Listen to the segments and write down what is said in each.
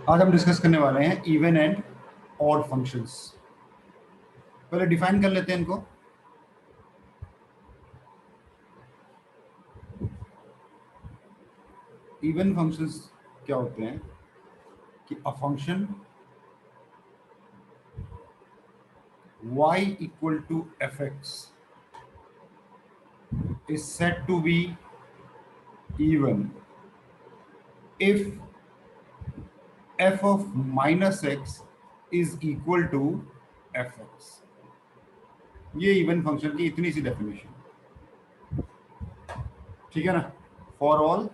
आज हम डिस्कस करने वाले हैं इवन एंड ऑड फंक्शंस। पहले डिफाइन कर लेते हैं इनको। इवन फंक्शंस क्या होते हैं कि अ function y equal to fx is said to be even if f of minus x is equal to fx। ये इवन फंक्शन की इतनी सी डेफिनेशन, ठीक है ना। फॉर ऑल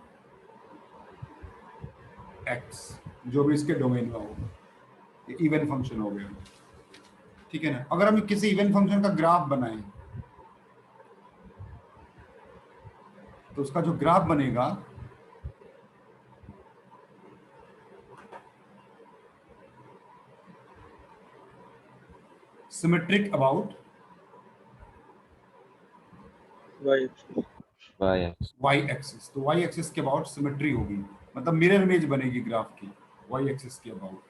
x, जो भी इसके डोमेन में हो, ये इवन फंक्शन हो गया, ठीक है ना। अगर हम किसी इवन फंक्शन का ग्राफ बनाएं तो उसका जो ग्राफ बनेगा सिमेट्रिक अबाउट y एक्सिस। तो y एक्सिस के अबाउट सिमेट्री होगी, मतलब मिरर इमेज बनेगी ग्राफ की y एक्सिस के अबाउट,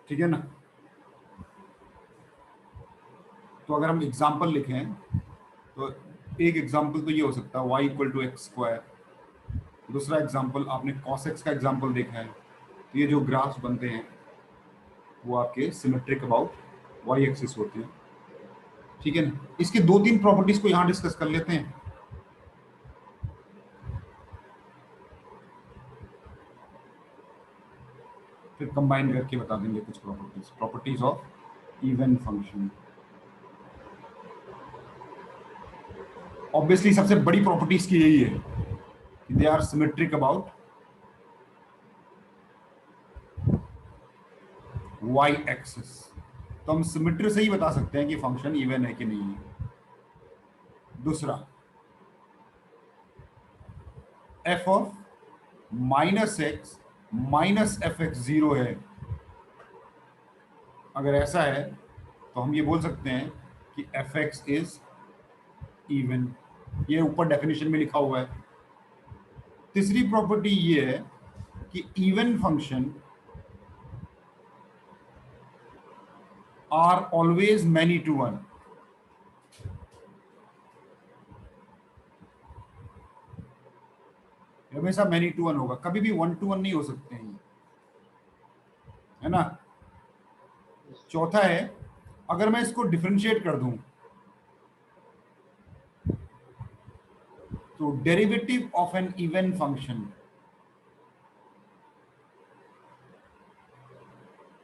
ठीक है ना। तो अगर हम एग्जांपल लिखें तो एक एग्जांपल तो ये हो सकता है y equal to x square. दूसरा एग्जांपल आपने cos x का एग्जांपल देखा है। तो ये जो ग्राफ्स बनते हैं वो आपके सिमेट्रिक अबाउट y एक्सिस होते हैं, ठीक है ना। इसके दो तीन प्रॉपर्टीज को यहाँ डिस्कस कर लेते हैं। फिर कंबाइन करके बता देंगे कुछ properties of even function. Obviously सबसे बड़ी प्रॉपर्टीज की यही है कि they are symmetric about y axis. तो हम सिमेट्री से ही बता सकते हैं कि फंक्शन इवन है कि नहीं है। दूसरा, f of minus x minus F x zero है। अगर ऐसा है तो हम ये बोल सकते हैं कि एफ एक्स इज इवन। ये ऊपर डेफिनेशन में लिखा हुआ है। तीसरी प्रॉपर्टी ये है कि even function are always many to one. हमेशा मैनी टू वन होगा, कभी भी वन टू वन नहीं हो सकते हैं, है ना। चौथा है, अगर मैं इसको डिफरेंशिएट कर दूं तो derivative of an even function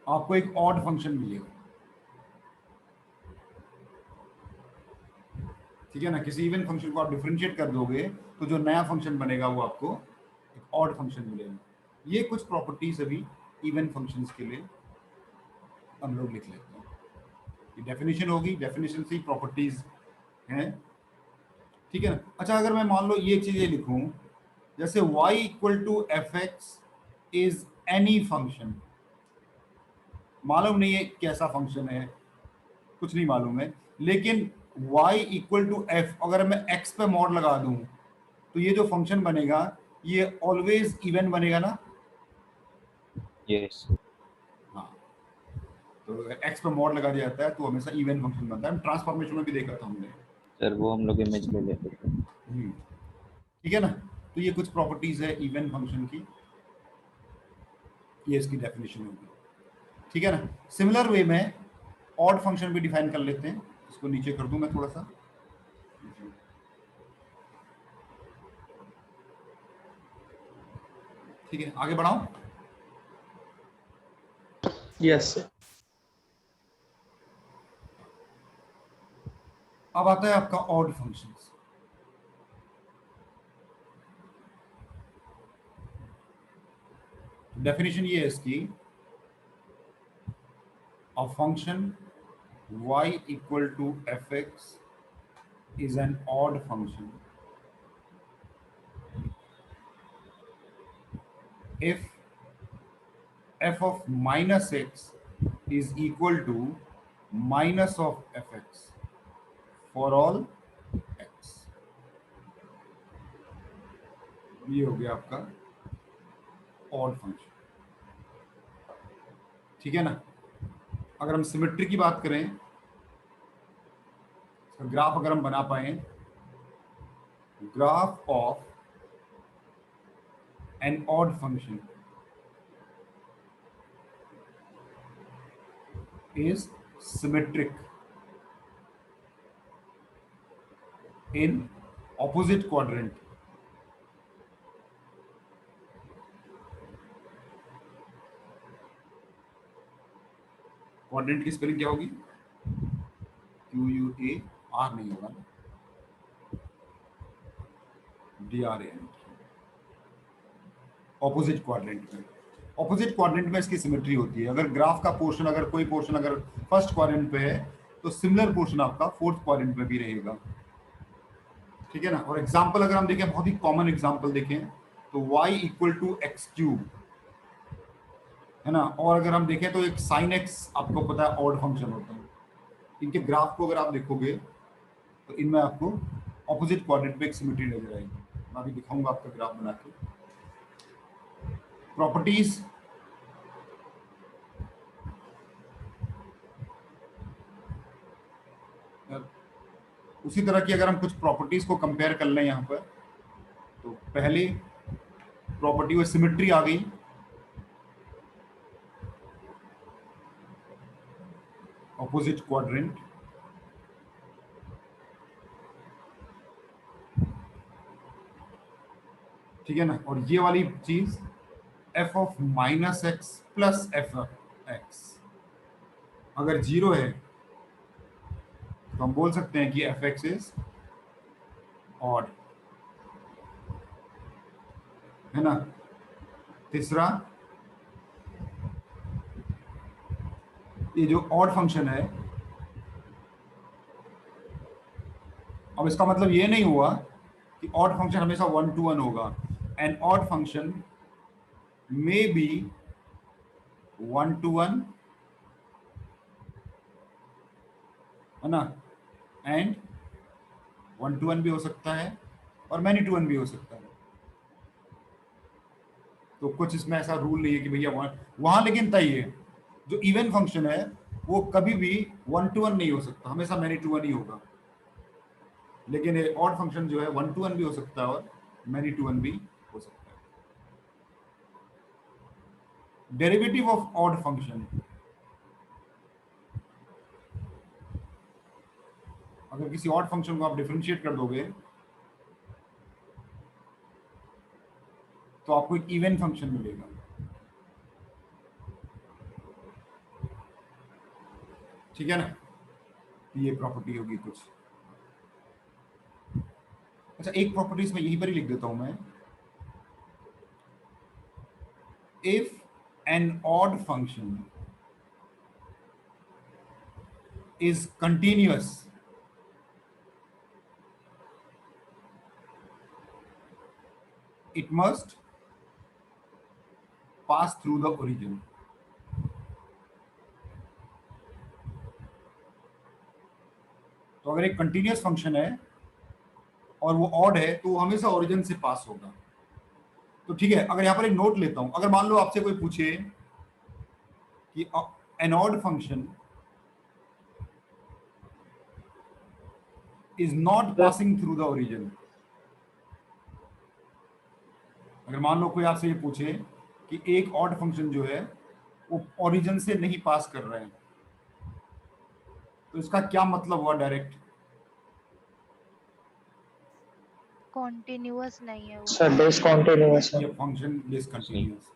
आपको एक ऑड फंक्शन मिलेगा, ठीक है ना। किसी इवन फंक्शन को आप डिफरेंशिएट कर दोगे तो जो नया फंक्शन बनेगा वो आपको एक ऑड फंक्शन मिलेगा। ये कुछ प्रॉपर्टीज अभी इवन फंक्शंस के लिए हम लोग लिख लेते हैं। ये डेफिनेशन होगी, डेफिनेशन से ही प्रॉपर्टीज हैं, ठीक है ना। अच्छा, अगर मैं मान लो ये चीजें लिखूं जैसे y equal to f x is any function. मालूम नहीं है कैसा फंक्शन है, कुछ नहीं मालूम है, लेकिन y इक्वल टू एफ अगर मैं x पे मॉड लगा दूं तो ये जो फंक्शन बनेगा ये ऑलवेज इवन बनेगा ना। यस हाँ, तो x पे मॉड लगा दिया जाता है तो हमेशा इवन फंक्शन बनता है। ट्रांसफॉर्मेशन में भी देखा था हमने, सर, वो हम लोग इमेज ले लेते थे। ठीक है ना। तो ये कुछ प्रॉपर्टीज है इवन फंक्शन की, ये इसकी डेफिनेशन होगी, ठीक है ना। सिमिलर वे में ऑड फंक्शन भी डिफाइन कर लेते हैं। इसको नीचे कर दूं मैं थोड़ा सा, ठीक है, आगे बढ़ाऊं। Yes sir. अब आता है आपका ऑड फंक्शंस। डेफिनेशन ये है इसकी, a function y equal to f x is an odd function if f of minus x is equal to minus of fx for all x। ये हो गया आपका ऑड फंक्शन। ठीक है ना। अगर हम सिमेट्री की बात करें, ग्राफ अगर हम बना पाए, graph of an odd function is symmetric in opposite quadrant. Quadrant की स्पेलिंग क्या होगी? QUAR नहीं होगा ना, DRAN। ऑपोजिट क्वाड्रेंट में, ऑपोजिट क्वाड्रेंट में इसकी सिमेट्री होती है। अगर ग्राफ का पोर्शन, अगर कोई पोर्शन अगर फर्स्ट क्वाड्रेंट पे है तो सिमिलर पोर्शन आपका फोर्थ क्वाड्रेंट में भी रहेगा। ठीक है ना। और एग्जांपल अगर हम देखें, बहुत ही कॉमन एग्जांपल देखें तो y equal to x cube है ना। और अगर हम देखें तो एक साइन एक्स आपको पता है ऑड फंक्शन होता है। इनके ग्राफ को अगर आप देखोगे तो इनमें आपको ऑपोजिट क्वाड्रेंट पे एक सिमेट्री नजर आएगी। मैं अभी दिखाऊंगा आपका ग्राफ बना के। प्रॉपर्टीज, उसी तरह की अगर हम कुछ प्रॉपर्टीज को कंपेयर कर लें यहाँ पर, तो पहली प्रॉपर्टी वो सिमेट्री आ गई। ऑपोजिट क्वाड्रेंट, ठीक है ना। और ये वाली चीज f of minus x plus F x अगर जीरो है तो हम बोल सकते हैं कि एफ एक्स इज ऑड, है ना। तीसरा, ये जो ऑड फंक्शन है, अब इसका मतलब ये नहीं हुआ कि ऑड फंक्शन हमेशा 1 to 1 होगा। An odd function may be 1 to 1, है ना, एंड 1 to 1 भी हो सकता है और मैनी टू 1 भी हो सकता है। तो कुछ इसमें ऐसा रूल नहीं है कि भैया वहां लेकिन तय है, जो इवन फंक्शन है वो कभी भी 1 to 1 नहीं हो सकता, हमेशा मैनी टू 1 ही होगा। लेकिन ये ऑड फंक्शन जो है 1 to 1 भी हो सकता है और मैनी टू 1 भी हो सकता है। डेरिवेटिव ऑफ ऑड फंक्शन, अगर किसी ऑड फंक्शन को आप डिफरेंशिएट कर दोगे तो आपको एक इवन फंक्शन मिलेगा। ठीक है ना। ये प्रॉपर्टी होगी कुछ। अच्छा, एक प्रॉपर्टीज में यहीं पर ही लिख देता हूं मैं। If an odd function is continuous, it must pass through the origin। तो अगर एक कंटिन्यूअस फंक्शन है और वो ऑड है तो वो हमेशा ओरिजिन से पास होगा। तो ठीक है, अगर यहाँ पर एक नोट लेता हूं, अगर मान लो आपसे कोई पूछे कि an odd function is not passing through the origin, अगर मान लो कोई आपसे ये पूछे कि एक ऑड फंक्शन जो है वो ओरिजिन से नहीं पास कर रहे हैं, तो इसका क्या मतलब हुआ डायरेक्ट? कॉन्टिन्यूअस नहीं है वो। सर डिसकंटिन्यूअस है। ये फंक्शन डिसकंटिन्यूअस,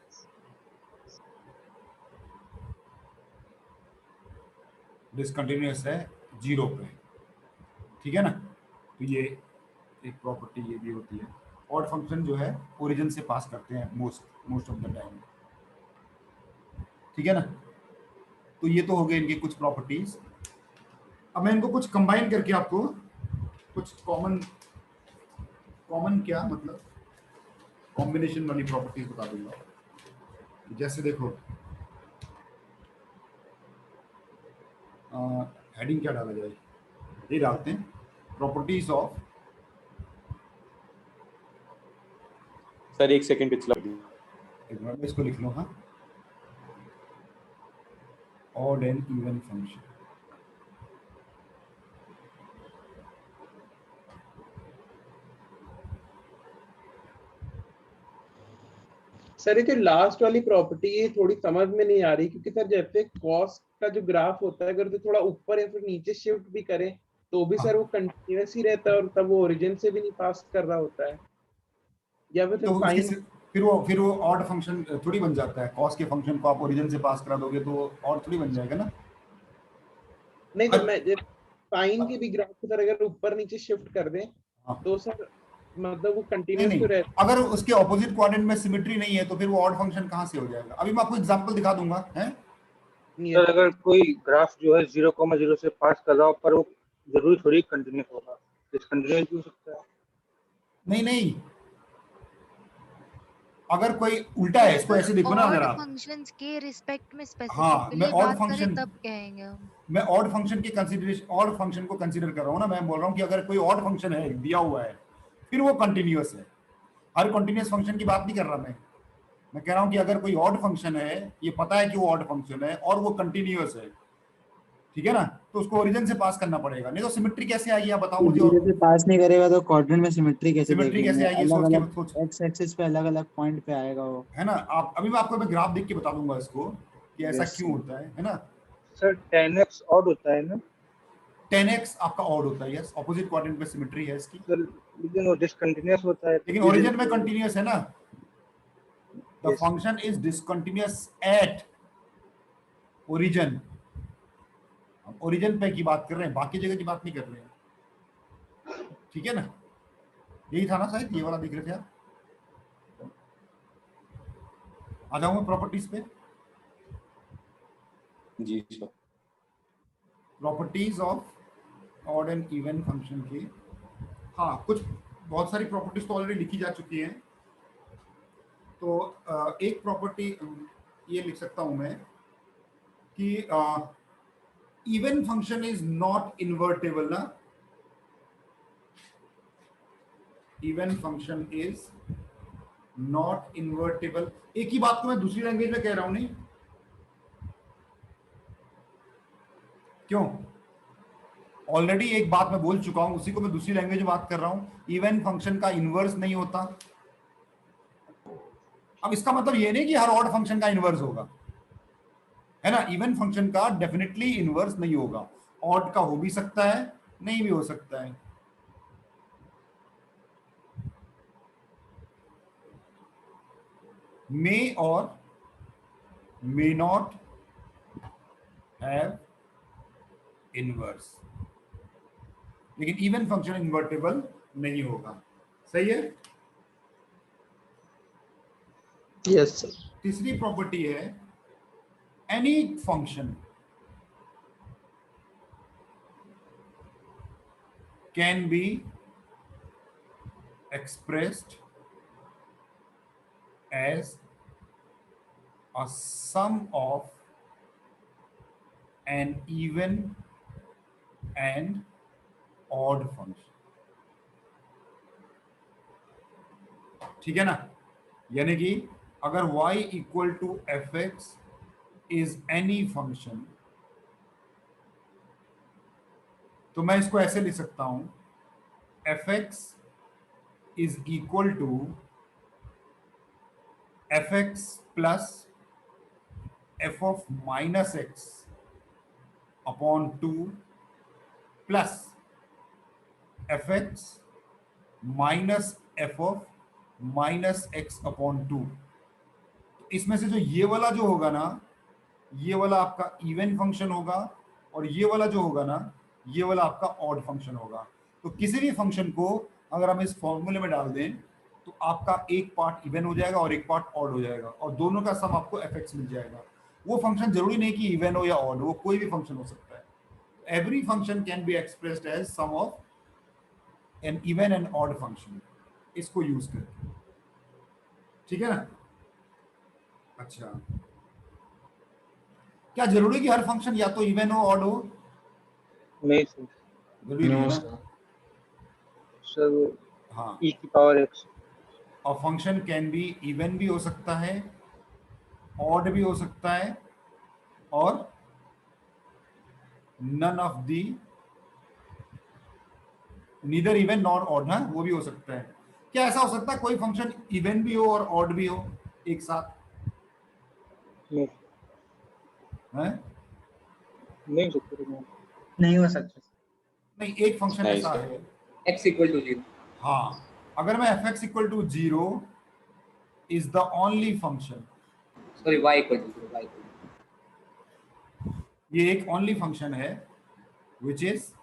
डिसकंटिन्यूअस है जीरो पे। ठीक है ना। तो ये एक प्रॉपर्टी ये भी होती है। ऑड फंक्शन जो है ओरिजिन से पास करते हैं मोस्ट ऑफ द टाइम। ठीक है ना। तो ये तो हो गए इनकी कुछ प्रॉपर्टीज। अब मैं इनको कुछ कंबाइन करके आपको कुछ कॉमन क्या मतलब कॉम्बिनेशन वाली प्रॉपर्टीज बता दूंगा। जैसे देखो, हेडिंग क्या डाला जाए, ये डालते हैं प्रॉपर्टीज ऑफ। सर एक सेकंड पिछला एक मिनट में इसको लिख लो। हाँ, odd and even function. Sir ये जो लास्ट वाली प्रॉपर्टी है थोड़ी समझ में नहीं आ रही, क्योंकि सर जैसे कॉस्ट का जो ग्राफ होता है अगर तो थोड़ा ऊपर या फिर नीचे शिफ्ट भी करें तो भी सर वो कंटिन्यूअस ही रहता है और तब वो ओरिजिन से भी नहीं पास कर रहा होता है, या फिर तो उसके साइन। फिर वो ऑड फंक्शन थोड़ी बन जाता है। कॉस के फंक्शन को आप ओरिजिन से पास करा दोगे तो ऑड थोड़ी बन जाएगा ना। नहीं तो मैं साइन की भी ग्राफ को सर अगर ऊपर नीचे शिफ्ट कर दें हाँ। तो सर मतलब वो नहीं कंटिन्यूस तो नहीं, रहता अगर उसके ऑपोजिट क्वाड्रेंट में सिमेट्री नहीं है तो फिर वो ऑड फंक्शन कहाँ से हो जाएगा? अभी मैं आपको एग्जांपल दिखा दूंगा है। नहीं सर है। अगर कोई ग्राफ जो है 0,0 से पास कर रहा हो पर वो जरूरी थोड़ी कंटिन्यूस होगा, डिसकंटिन्यूस भी हो सकता है। नहीं नहीं, अगर कोई उल्टा है, इसको ऐसे देखो ना अगर ऑड आप। फंक्शंस के रिस्पेक्ट में हाँ, मैं स्पेसिफिकली ऑड बात करें फंक्शन तब कहेंगे हम। मैं ऑड फंक्शन की कंसीडरेशन, ऑड फंक्शन को कंसीडर कर रहा हूँ ना। मैं बोल रहा हूँ कि अगर कोई ऑड फंक्शन है दिया हुआ है फिर वो कंटिन्यूअस है। हर कंटिन्यूअस फंक्शन की बात नहीं कर रहा मैं कह रहा हूँ कि अगर कोई ऑड फंक्शन है, ये पता है कि वो ऑड फंक्शन है और वो कंटिन्यूअस है, ठीक है ना, तो उसको ओरिजिन से पास करना पड़ेगा, नहीं तो सिमेट्री कैसे आएगी आप बताओ मुझे। जीरो से पास नहीं करेगा तो क्वाड्रेंट में सिमेट्री कैसे सिमेट्री देखेंगे? कैसे आएगी? अलग सोच अलग के सोच, एक्स एक्सिस पे अलग अलग पॉइंट पे आएगा वो, है ना। आप अभी मैं आपको ग्राफ देख के बता दूंगा इसको कि ऐसा Yes, क्यों होता है ना। सर 10x ऑड होता है ना 10x आपका ऑड होता है, यस, ऑपोजिट क्वाड्रेंट पे सिमेट्री है इसकी, सर, लेकिन वो डिसकंटिन्यूस होता है लेकिन ओरिजिन में कंटिन्यूअस है ना। The Yes. Function is discontinuous at origin. हम ओरिजिन पे की बात कर रहे हैं, बाकी जगह की बात नहीं कर रहे हैं, ठीक है ना। यही था ना शायद, ये वाला देख रहे थे आप। आ जाऊंगा प्रॉपर्टीज पे। जी sir. Properties of odd and even function की, हाँ कुछ बहुत सारी प्रॉपर्टीज तो ऑलरेडी लिखी जा चुकी हैं। तो एक प्रॉपर्टी ये लिख सकता हूं मैं कि even function is not invertible ना। Even function is not invertible. एक ही बात को मैं दूसरी लैंग्वेज में कह रहा हूं, नहीं क्यों? ऑलरेडी एक बात मैं बोल चुका हूं, उसी को मैं दूसरी लैंग्वेज में बात कर रहा हूं। इवन फंक्शन का इनवर्स नहीं होता। अब इसका मतलब ये नहीं कि हर ऑड फंक्शन का इनवर्स होगा, है ना। इवन फंक्शन का डेफिनेटली इनवर्स नहीं होगा। ऑड का हो भी सकता है, नहीं भी हो सकता है। मे और मे नॉट हैव इनवर्स, लेकिन इवन फंक्शन इन्वर्टेबल नहीं होगा। सही है। Yes sir. तीसरी प्रॉपर्टी है any function can B expressed as a sum of an even and odd function, ठीक है ना। यानी कि अगर y equal to f x is any function, तो मैं इसको ऐसे लिख सकता हूं, f x is equal to fx plus f of minus x upon 2 plus fx minus f of minus x upon 2। इसमें से जो ये वाला जो होगा ना, ये वाला आपका इवन फंक्शन होगा और ये वाला जो होगा ना, ये वाला आपका ऑड फंक्शन होगा। तो किसी भी फंक्शन को अगर हम इस फॉर्मूले में डाल दें तो आपका एक पार्ट इवन हो जाएगा और एक पार्ट ऑड हो जाएगा, और दोनों का सम आपको fx मिल जाएगा। वो फंक्शन जरूरी नहीं कि इवन हो या ऑड हो, वो कोई भी फंक्शन हो सकता है। Every function can be expressed as sum of an even and odd function, इसको यूज करके, ठीक है ना। अच्छा, क्या जरूरी कि हर फंक्शन या तो इवन हो ऑड हो? नहीं सर। जरूरी नहीं है ना। सर हाँ, e की पावर x। और फंक्शन कैन बी इवन भी हो सकता है, ऑड भी हो सकता है और none of the, neither even nor odd, ना वो भी हो सकता है। क्या ऐसा हो सकता है कोई फंक्शन इवन भी हो और ऑड भी हो एक साथ? नहीं है नहीं हो सकता। नहीं हो सकता। नहीं, एक फंक्शन नहीं ऐसा सर। है, x इक्वल टू 0। हाँ, अगर मैं fx equal to 0 is the only function, sorry y equal to 0, y equal ये एक ओनली फंक्शन है which is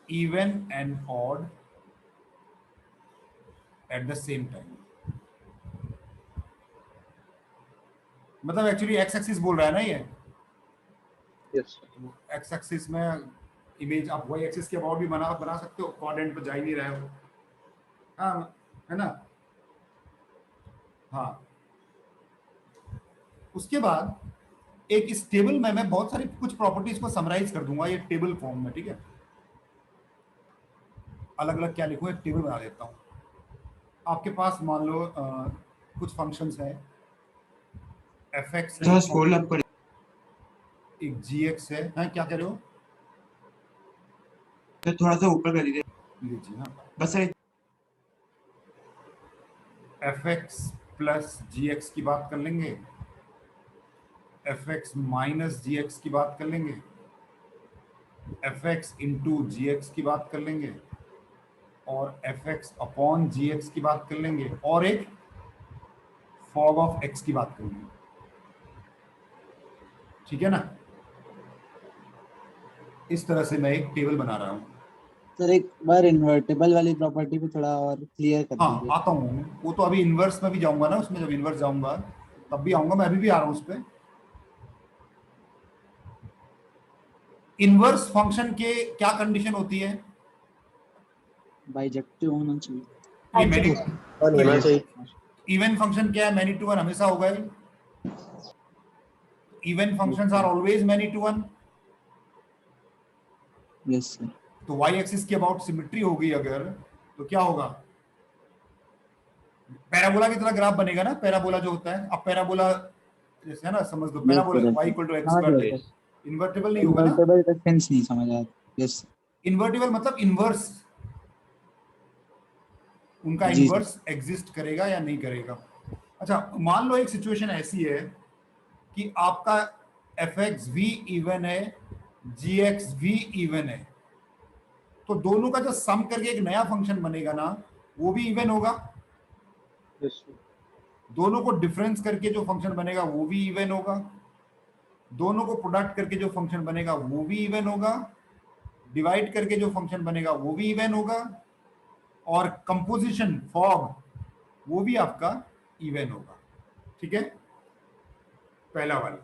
even and odd at the same time. मतलब एक्चुअली एक्स एक्सिस बोल रहा है ना ये, यस एक्स एक्सिस में इमेज आप वाई एक्सिस के अबाउट भी बना सकते हो, कोऑर्डिनेट पे जा ही नहीं रहे हो, हाँ, है ना। हाँ, उसके बाद एक इस टेबल में मैं बहुत सारी कुछ प्रॉपर्टीज को समराइज कर दूंगा ये टेबल फॉर्म में, ठीक है। अलग अलग क्या लिखूं, एक टेबल बना देता हूं। आपके पास मान लो कुछ फंक्शंस हैं, एफ एक्स स्क्रॉल अप कर, एक जी एक्स है, क्या कह रहे हो? तो थोड़ा सा ऊपर कर दीजिए लीजिए, हाँ, बस। एफ एक्स प्लस जी एक्स की बात कर लेंगे, एफ एक्स माइनस जी एक्स की बात कर लेंगे, एफ एक्स इंटू जी एक्स की बात कर लेंगे, और एफ एक्स अपॉन जी एक्स की बात कर लेंगे, और एक फॉग ऑफ एक्स की बात कर लेंगे, ठीक है ना। इस तरह से मैं एक टेबल बना रहा हूँ। सर एक बार इन्वर्टेबल वाली प्रॉपर्टी पे थोड़ा और क्लियर कर हाँ, दीजिए। आता हूँ, वो तो अभी इन्वर्स में भी जाऊंगा ना, उसमें जब इन्वर्स जाऊंगा तब भी आऊंगा, मैं अभी भी आ रहा हूँ उस पर। इन्वर्स फंक्शन के क्या कंडीशन होती है? बाइजेक्टिव होना चाहिए। ये मैनी होना चाहिए। इवन फंक्शन क्या है? मैनी टू वन हमेशा होगा ही। Even functions are always many to one. Yes sir. तो वाई एक्सिस की अबाउट सिमेट्री होगी अगर, तो क्या होगा? पैराबोला की तरह ग्राफ बनेगा ना, पैराबोला जो होता है, अब पैराबोला जैसे है ना, समझ लो parabola y equal to x square, invertible नहीं होगा ना। इन्वर्टेबल का सेंस नहीं समझ आया। यस इन्वर्टेबल मतलब इन्वर्स, उनका जी इन्वर्स एग्जिस्ट करेगा या नहीं करेगा। अच्छा, मान लो एक सिचुएशन ऐसी है कि आपका एफ एक्स भी इवन है, जी एक्स भी इवन है, तो दोनों का जो सम करके एक नया फंक्शन बनेगा ना, वो भी इवन होगा। यस दोनों को डिफरेंस करके जो फंक्शन बनेगा वो भी इवन होगा। दोनों को प्रोडक्ट करके जो फंक्शन बनेगा वो भी इवन होगा। डिवाइड करके जो फंक्शन बनेगा वो भी इवन होगा। और कंपोजिशन फॉग वो भी आपका इवन होगा, ठीक है, पहला वाला।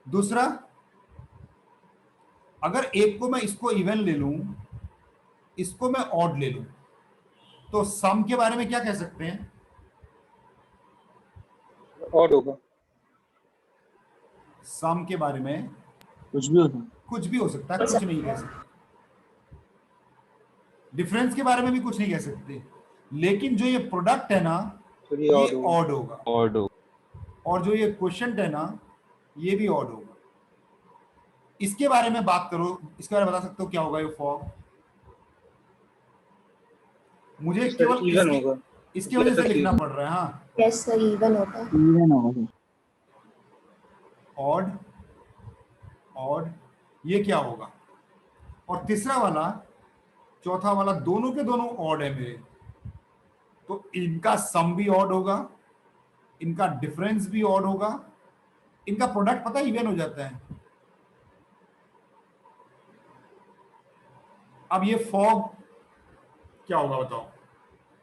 दूसरा, अगर एक को मैं इसको इवन ले लूं, इसको मैं ऑड ले लूं, तो सम के बारे में क्या कह सकते हैं? ऑड होगा। सम के बारे में कुछ भी होता है। कुछ भी हो सकता है, कुछ नहीं कह सकते। डिफरेंस के बारे में भी कुछ नहीं कह सकते, लेकिन जो ये प्रोडक्ट है ना, तो ये ऑड होगा। ऑड होगा, ऑड हो। और जो ये क्वोशिएंट है ना, ये भी ऑड होगा। इसके बारे में बात करो, इसके बारे में बता सकते हो क्या होगा ये फॉग? मुझे सर केवल इवन होगा। इसकी वजह से लिखना पड़ रहा है। हाँ, यस सर, इवन होगा। इवन होगा सर। ऑड, ऑड, ये क्या होगा? और तीसरा वाला, चौथा वाला, दोनों के दोनों ऑड है मेरे, तो इनका सम भी ऑड होगा, इनका डिफरेंस भी ऑड होगा, इनका प्रोडक्ट पता है इवन हो जाता है। अब ये फॉग क्या होगा बताओ?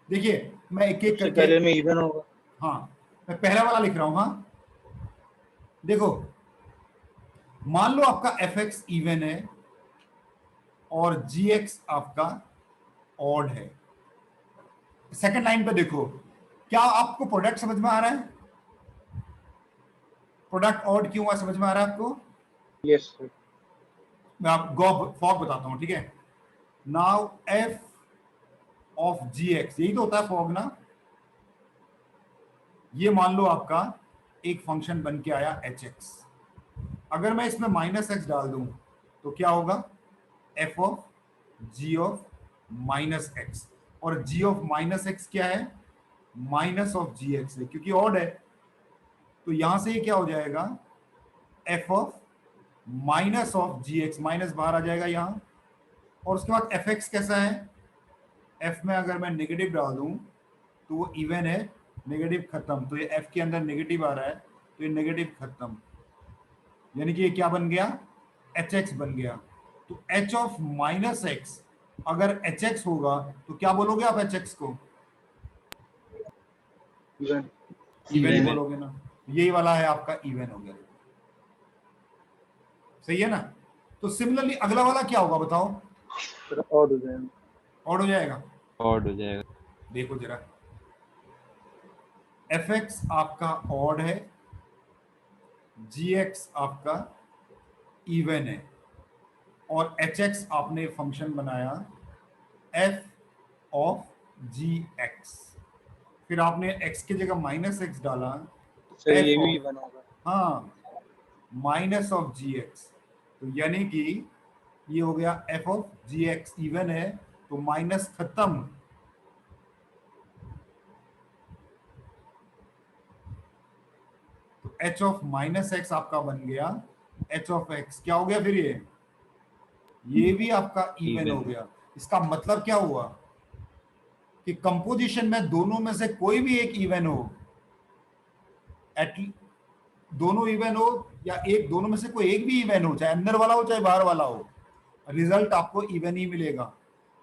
देखिए, मैं एक एक सबसे करके, पहले में इवन होगा। हाँ, मैं पहला वाला लिख रहा हूं। हाँ, देखो, मान लो आपका एफ एक्स इवन है और जी एक्स आपका ऑड है। सेकंड लाइन पे देखो, क्या आपको प्रोडक्ट समझ में आ रहा है? प्रोडक्ट ऑड क्यों हुआ, समझ में आ रहा है आपको? Yes sir. मैं आपको फॉग बताता हूं, ठीक है। Now f of g x, यही तो होता है फॉग ना। ये मान लो आपका एक फंक्शन बन के आया एच एक्स। अगर मैं इसमें माइनस एक्स डाल दूं तो क्या होगा, f of ji of minus x, और जी ऑफ माइनस एक्स क्या है, माइनस ऑफ जी एक्स है, क्योंकि ऑड है। तो यहां से ये क्या हो जाएगा, f of minus of g x, minus बाहर आ जाएगा यहां। और उसके बाद एफ एक्स कैसा है, एफ में अगर मैं नेगेटिव डाल दूं तो वो इवन है, नेगेटिव खत्म, तो ये एफ के अंदर नेगेटिव आ रहा है तो ये नेगेटिव खत्म, यानी कि ये क्या बन गया, एच एक्स बन गया। तो एच ऑफ माइनस एक्स अगर एच एक्स होगा तो क्या बोलोगे आप एच एक्स को, इवन। Even he Even. बोलोगे ना, यही वाला है आपका इवन हो गया, सही है ना। तो सिमिलरली अगला वाला क्या होगा बताओ, फिर ऑड हो जाएगा। ऑड हो जाएगा। ऑड हो जाएगा। देखो जरा, एफ एक्स आपका ऑड है, जी एक्स आपका इवन है, और एच एक्स आपने फंक्शन बनाया एफ ऑफ जी एक्स, फिर आपने एक्स की जगह माइनस एक्स डाला, सर F ये भी of- इवन होगा। हाँ, माइनस ऑफ जी एक्स, तो यानी कि ये हो गया f of g x even है, तो माइनस खत्म, तो एच ऑफ माइनस एक्स आपका बन गया एच ऑफ एक्स, क्या हो गया फिर ये भी आपका इवन Even. हो गया। इसका मतलब क्या हुआ कि कंपोजिशन में दोनों में से कोई भी एक इवन हो, दोनों इवन हो या एक, दोनों में से कोई एक भी इवन हो, चाहे अंदर वाला हो चाहे बाहर वाला हो, रिजल्ट आपको इवन ही मिलेगा।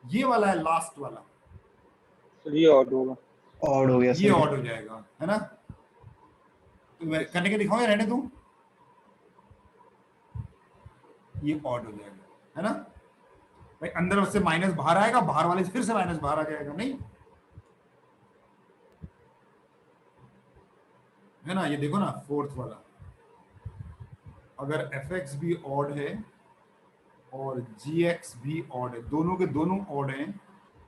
ये वाला है लास्ट वाला, सर ये ऑड होगा। ऑड हो गया ये सर। ऑड हो जाएगा, है ना। तो मैं करने के दिखाऊं या रहने दूं, ये ऑड हो जाएगा, है ना भाई। अंदर से माइनस बाहर आएगा, बाहर वाले से फिर से माइनस बाहर आ जाएगा, नहीं है ना। ये देखो ना फोर्थ वाला, अगर एफ एक्स भी ऑड है और जी एक्स भी ऑड है, दोनों के दोनों ऑड हैं,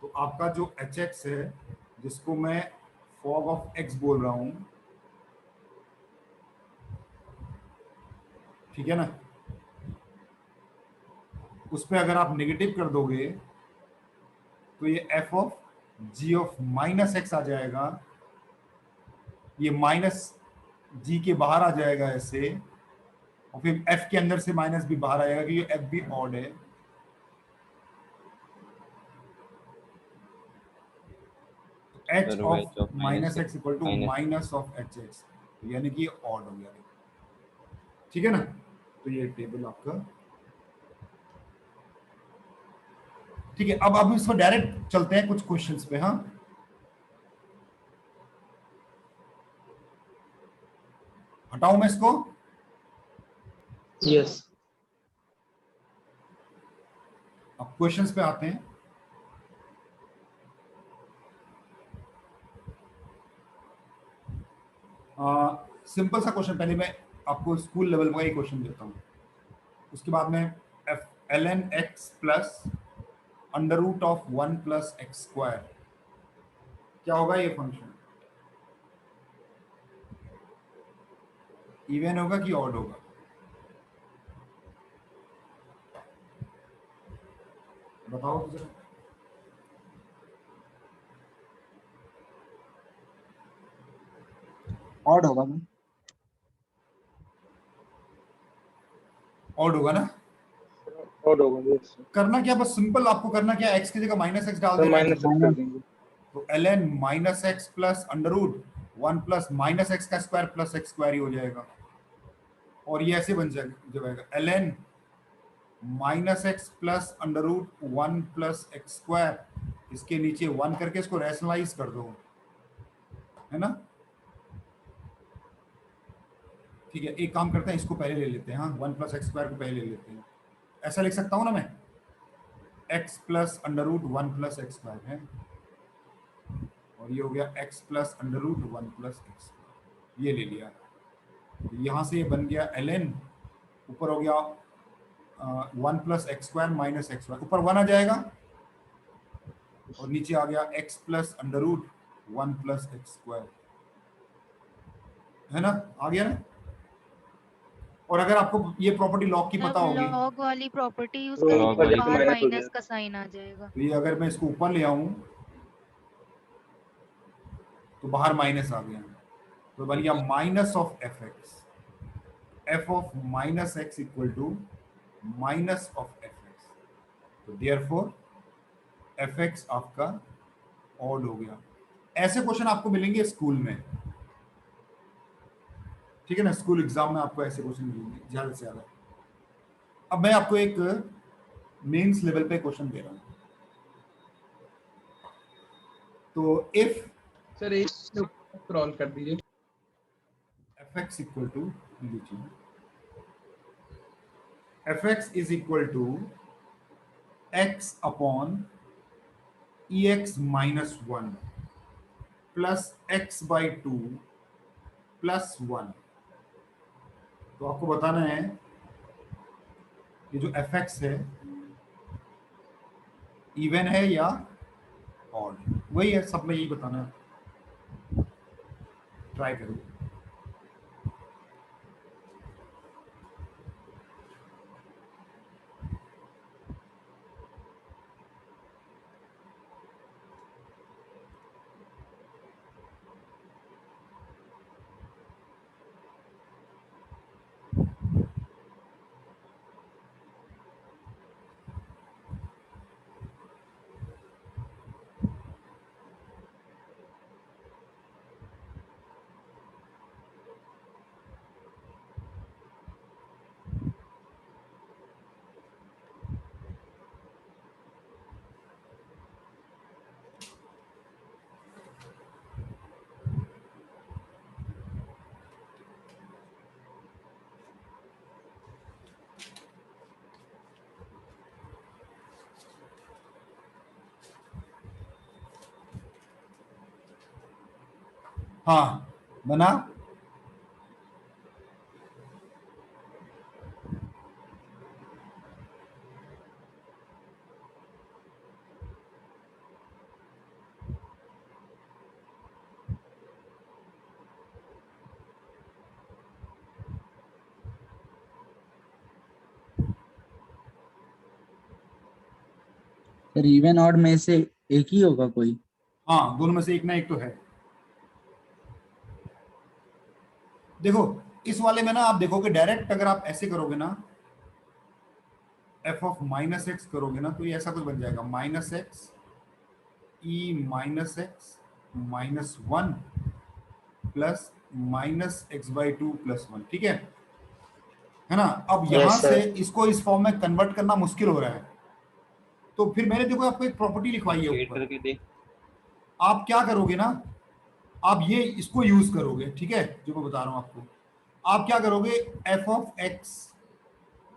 तो आपका जो एच एक्स है, जिसको मैं फॉग ऑफ एक्स बोल रहा हूं, ठीक है ना, उस पर अगर आप नेगेटिव कर दोगे तो ये F of ji of minus X आ जाएगा, ये माइनस जी के बाहर आ जाएगा ऐसे, और फिर एफ के अंदर से माइनस भी बाहर आएगा क्योंकि एफ भी ऑड है। H Sir, of H of minus minus x equal to minus- minus of h x, यानी कि ऑड हो गया, ठीक है ना। तो ये टेबल आपका ठीक है। अब इसको डायरेक्ट चलते हैं कुछ क्वेश्चंस पे। हाँ, हटाऊं मैं इसको, यस अब क्वेश्चंस पे आते हैं। सिंपल सा क्वेश्चन, पहले मैं आपको स्कूल लेवल का ही क्वेश्चन देता हूँ, उसके बाद में f l n x plus under root of 1 plus x square, क्या होगा ये फंक्शन, इवन होगा कि ऑड होगा, बताओ तो जरा। ऑड होगा ना। ऑड होगा ना। ऑड होगा यस। करना क्या, बस सिंपल आपको करना क्या, एक्स की जगह माइनस एक्स डाल सर देना है। माइनस कर देंगे। तो l n minus x plus under root 1 plus minus x का स्क्वायर प्लस एक्स स्क्वायर ही हो जाएगा, और ये ऐसे बन जाएगा l n minus x plus under root 1 plus x square, इसके नीचे 1 करके इसको रैशनलाइज कर दो, है ना। ठीक है, एक काम करते हैं, इसको पहले ले लेते हैं। हाँ, 1 प्लस एक्स स्क्वायर को पहले ले लेते हैं, ऐसा लिख सकता हूँ ना मैं, x plus under root 1 plus x square है, और ये हो गया x plus under root 1 plus x, ये ले लिया। यहाँ से ये बन गया एल एन, ऊपर हो गया 1 plus x square minus x square, ऊपर 1 आ जाएगा, और नीचे आ गया x plus under root 1 plus x square, है ना, आ गया ना। और अगर आपको ये प्रॉपर्टी लॉग की पता होगी लॉग वाली प्रॉपर्टी तो उसके ऊपर जाके बाहर माइनस हो माइनस जाएगा। का साइन आ जाएगा। तो ये अगर मैं इसको ऊपर ले आऊं तो बाहर माइनस आ गया, तो बन गया minus of F x, f of minus x equal to minus of F x. तो देयरफॉर एफ एक्स आपका ऑड हो गया। ऐसे क्वेश्चन आपको मिलेंगे स्कूल में, ठीक है ना, स्कूल एग्जाम में आपको ऐसे क्वेश्चन मिलेंगे ज्यादा से ज्यादा। अब मैं आपको एक मेंस लेवल पे क्वेश्चन दे रहा हूं। तो इफ सर एक स्क्रॉल कर दीजिए। F x equal to, f x is equal to x upon E x minus one plus x by two plus one. तो आपको बताना है कि जो एफ एक्स है इवन है या ऑड, वही है, सब में यही बताना है। ट्राई करो। हाँ बना। सर इवन ऑड में से एक ही होगा कोई? हाँ, दोनों में से एक ना एक तो है। देखो इस वाले में ना आप देखोगे डायरेक्ट, अगर आप ऐसे करोगे ना, एफ ऑफ माइनस एक्स करोगे ना, तो ये ऐसा कुछ बन जाएगा, minus x E minus x minus one plus minus x by two plus one, ठीक है ना। अब यहां Yes, sir. से इसको इस फॉर्म में कन्वर्ट करना मुश्किल हो रहा है, तो फिर मैंने देखो आपको एक प्रॉपर्टी लिखवाई है शेड ऊपर। करके देख। आप क्या करोगे ना, आप ये इसको यूज करोगे, ठीक है, जो मैं बता रहा हूं आपको। आप क्या करोगे, एफ ऑफ एक्स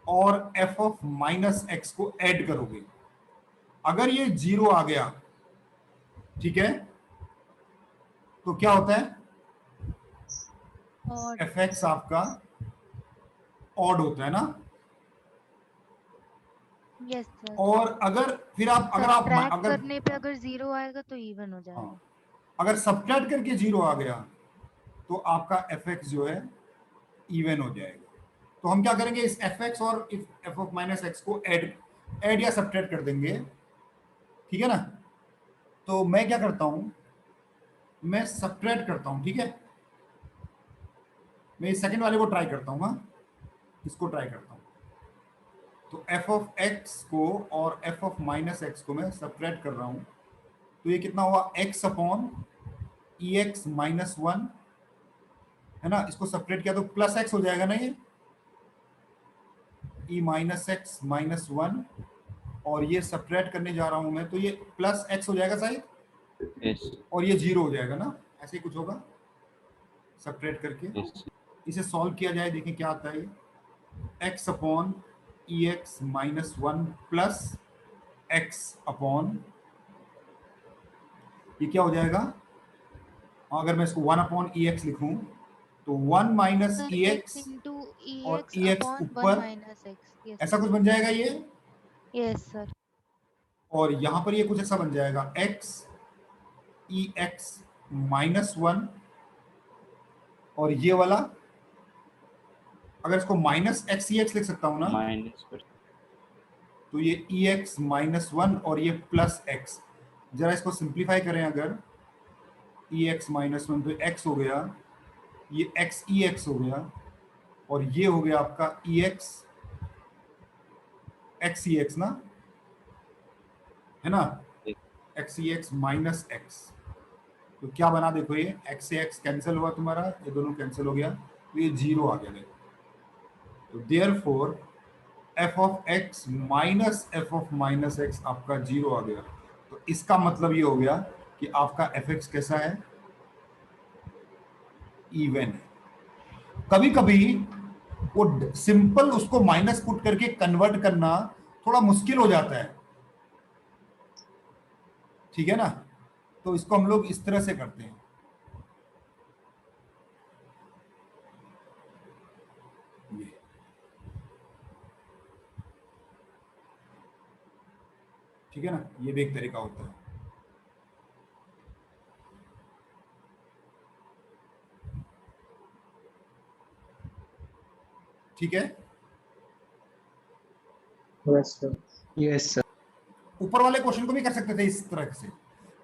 और एफ ऑफ माइनस एक्स को ऐड करोगे। अगर ये जीरो आ गया, ठीक है, तो क्या होता है, और एफ एक्स आपका ऑड होता है ना। यस सर, और अगर फिर आप सब्ट्रैक्ट अगर करने पे अगर जीरो आएगा तो इवन हो जाएगा। हाँ, अगर सब्ट्रैक्ट करके जीरो आ गया तो आपका एफ एक्स जो है इवन हो जाएगा। तो हम क्या करेंगे, इस एफ एक्स और एफ ऑफ माइनस एक्स को ऐड या सब्ट्रैक्ट कर देंगे, ठीक है ना। तो मैं क्या करता हूं, मैं सब्ट्रैक्ट करता हूं, ठीक है। मैं इस सेकंड वाले को ट्राई करता हूं, हाँ, इसको ट्राई करता हूं। तो एफ ऑफ एक्स को और एफ ऑफ माइनस एक्स को मैं सब्ट्रैक्ट कर रहा हूं, तो ये कितना हुआ, एक्स अपॉन ई एक्स माइनस वन, है ना। इसको सब्ट्रैक्ट किया तो प्लस एक्स हो जाएगा ना, ये E minus x minus one, और ये सब्ट्रैक्ट करने जा रहा हूं मैं, तो ये प्लस एक्स हो जाएगा शायद, Yes. और ये जीरो हो जाएगा ना, ऐसे ही कुछ होगा सब्ट्रैक्ट करके। Yes. इसे सॉल्व किया जाए, देखें क्या आता है। ये एक्स अपॉन ई x minus one plus x upon, ये क्या हो जाएगा, अगर मैं इसको वन अपॉन ई एक्स लिखूं तो वन माइनस सर ई एक्स एक्स इंटू ई और एक्स ई एक्स अपॉन वन ऊपर, माइनस एक्स। यस ऐसा कुछ बन जाएगा ये। यस सर, और यहां पर ये कुछ ऐसा बन जाएगा, एक्स ई एक्स माइनस वन, और ये वाला अगर इसको माइनस एक्स ई एक्स लिख सकता हूँ ना, माइनस तो ये ई एक्स माइनस वन और ये प्लस एक्स। जरा इसको सिंप्लीफाई करें, अगर ई एक्स माइनस वन तो एक्स हो गया, ये एक्स ई एक्स हो गया, और ये हो गया आपका ई एक्स एक्स ई एक्स ना, है ना, एक्स ई एक्स माइनस एक्स। तो क्या बना, देखो ये एक्स से एक्स कैंसिल हुआ तुम्हारा, ये दोनों कैंसिल हो गया, तो ये जीरो आ गया। देखो तो therefore F of x minus F of minus x आपका जीरो आ गया। तो इसका मतलब ये हो गया कि आपका एफ एक्स कैसा है, इवन है। कभी कभी वो सिंपल उसको माइनस पुट करके कन्वर्ट करना थोड़ा मुश्किल हो जाता है, ठीक है ना, तो इसको हम लोग इस तरह से करते हैं। ये ठीक है ना, ये भी एक तरीका होता है। ठीक है, यस सर। ऊपर वाले क्वेश्चन को भी कर सकते थे इस तरह से,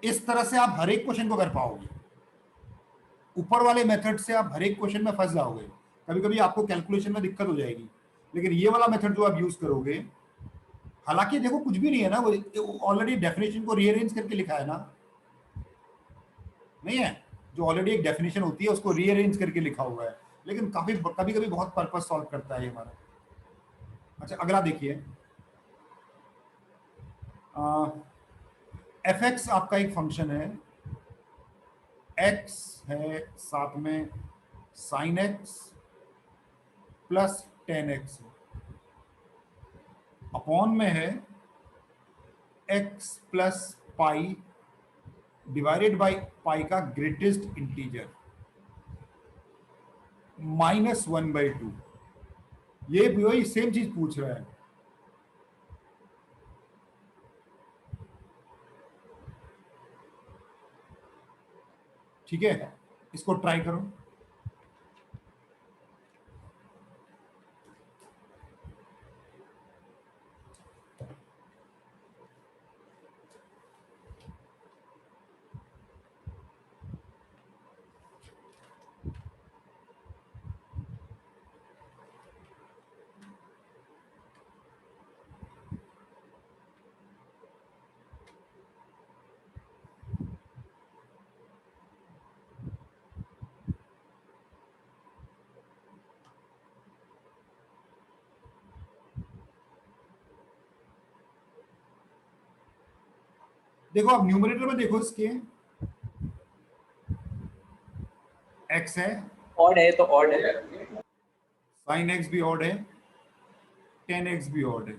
इस तरह से आप हर एक क्वेश्चन को कर पाओगे। ऊपर वाले मेथड से आप हर एक क्वेश्चन में फंस जाओगे, कभी कभी आपको कैलकुलेशन में दिक्कत हो जाएगी, लेकिन ये वाला मेथड जो आप यूज करोगे, हालांकि देखो कुछ भी नहीं है ना, वो ऑलरेडी डेफिनेशन को रीअरेंज करके लिखा है ना, नहीं है, जो ऑलरेडी एक डेफिनेशन होती है उसको रीअरेंज करके लिखा हुआ है, लेकिन कभी कभी बहुत पर्पस सॉल्व करता है ये हमारा। अच्छा अगला देखिए, एफ एक्स आपका एक फंक्शन है, एक्स है साथ में sine X plus ten X, upon में है X plus pi divided by pi का greatest integer minus one by two. ये भी वही सेम चीज पूछ रहा है। ठीक है, इसको ट्राई करो। देखो आप न्यूमरेटर में देखो, इसके एक्स है, ऑड है तो ऑड है, साइन एक्स भी ऑड है, टेन एक्स भी ऑड है,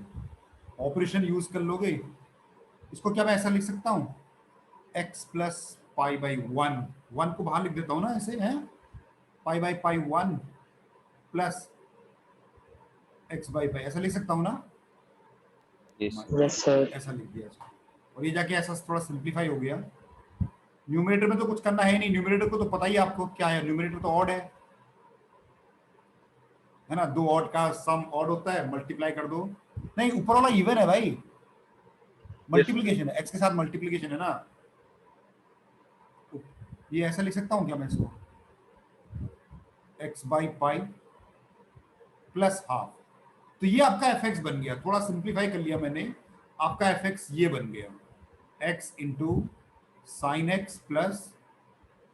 ऑपरेशन यूज कर लोगे। इसको क्या मैं ऐसा लिख सकता हूं, x plus pi by one, one को बाहर लिख देता हूं ना ऐसे, है pi by pi one plus x by pi, ऐसा लिख सकता हूं ना, यस सर। ऐसा लिख दिया इसको। और ये जाके ऐसा थोड़ा सिंप्लीफाई हो गया। न्यूमरेटर में तो कुछ करना है नहीं, न्यूमरेटर को तो पता ही आपको क्या है, न्यूमरेटर तो ऑड है ना, दो ऑड का सम ऑड होता है, मल्टीप्लाई कर दो। नहीं, ऊपर वाला इवन है भाई, मल्टीप्लिकेशन है, एक्स के साथ मल्टीप्लिकेशन है ना। ये ऐसा लिख सकता हूं क्या मैं इसको, x by pi plus half. तो ये आपका एफ एक्स बन गया, थोड़ा सिंप्लीफाई कर लिया मैंने, आपका एफ एक्स ये बन गया, x into sine X plus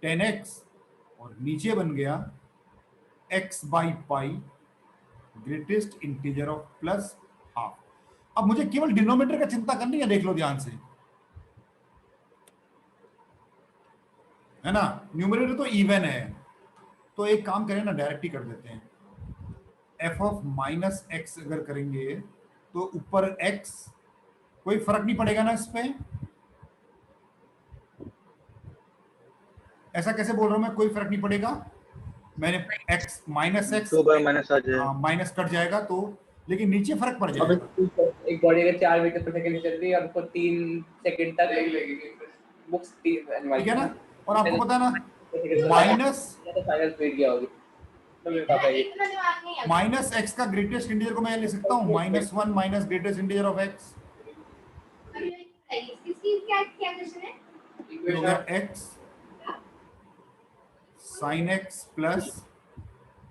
ten x, और नीचे बन गया x by pi greatest integer of plus half. अब मुझे केवल डिनोमिनेटर का चिंता करनी है, देख लो ध्यान से, है ना, न्यूमरेटर तो इवन है, तो एक काम करें ना, डायरेक्ट ही कर देते हैं, एफ ऑफ माइनस एक्स अगर करेंगे तो ऊपर एक्स, कोई फर्क नहीं पड़ेगा ना इस पे, ऐसा कैसे बोल रहा हूं मैं, कोई फर्क नहीं पड़ेगा, मैंने एक्स माइनस एक्स दो बार माइनस आ जाए, माइनस कट जाएगा तो, लेकिन नीचे फर्क पड़ अब जाएगा। एक बॉडी अगर 4 मीटर पर सेकंड चल रही है और उसको 3 सेकंड तक लगेगी, बुक्स 3 ठीक है ना, और आपको पता है ना, माइनस तो फाइनल स्पीड क्या होगी, माइनस एक्स का ग्रेटेस्ट इंटीजर को मैं लिख सकता हूँ -1 minus greatest integer of x, हो गया x sin x plus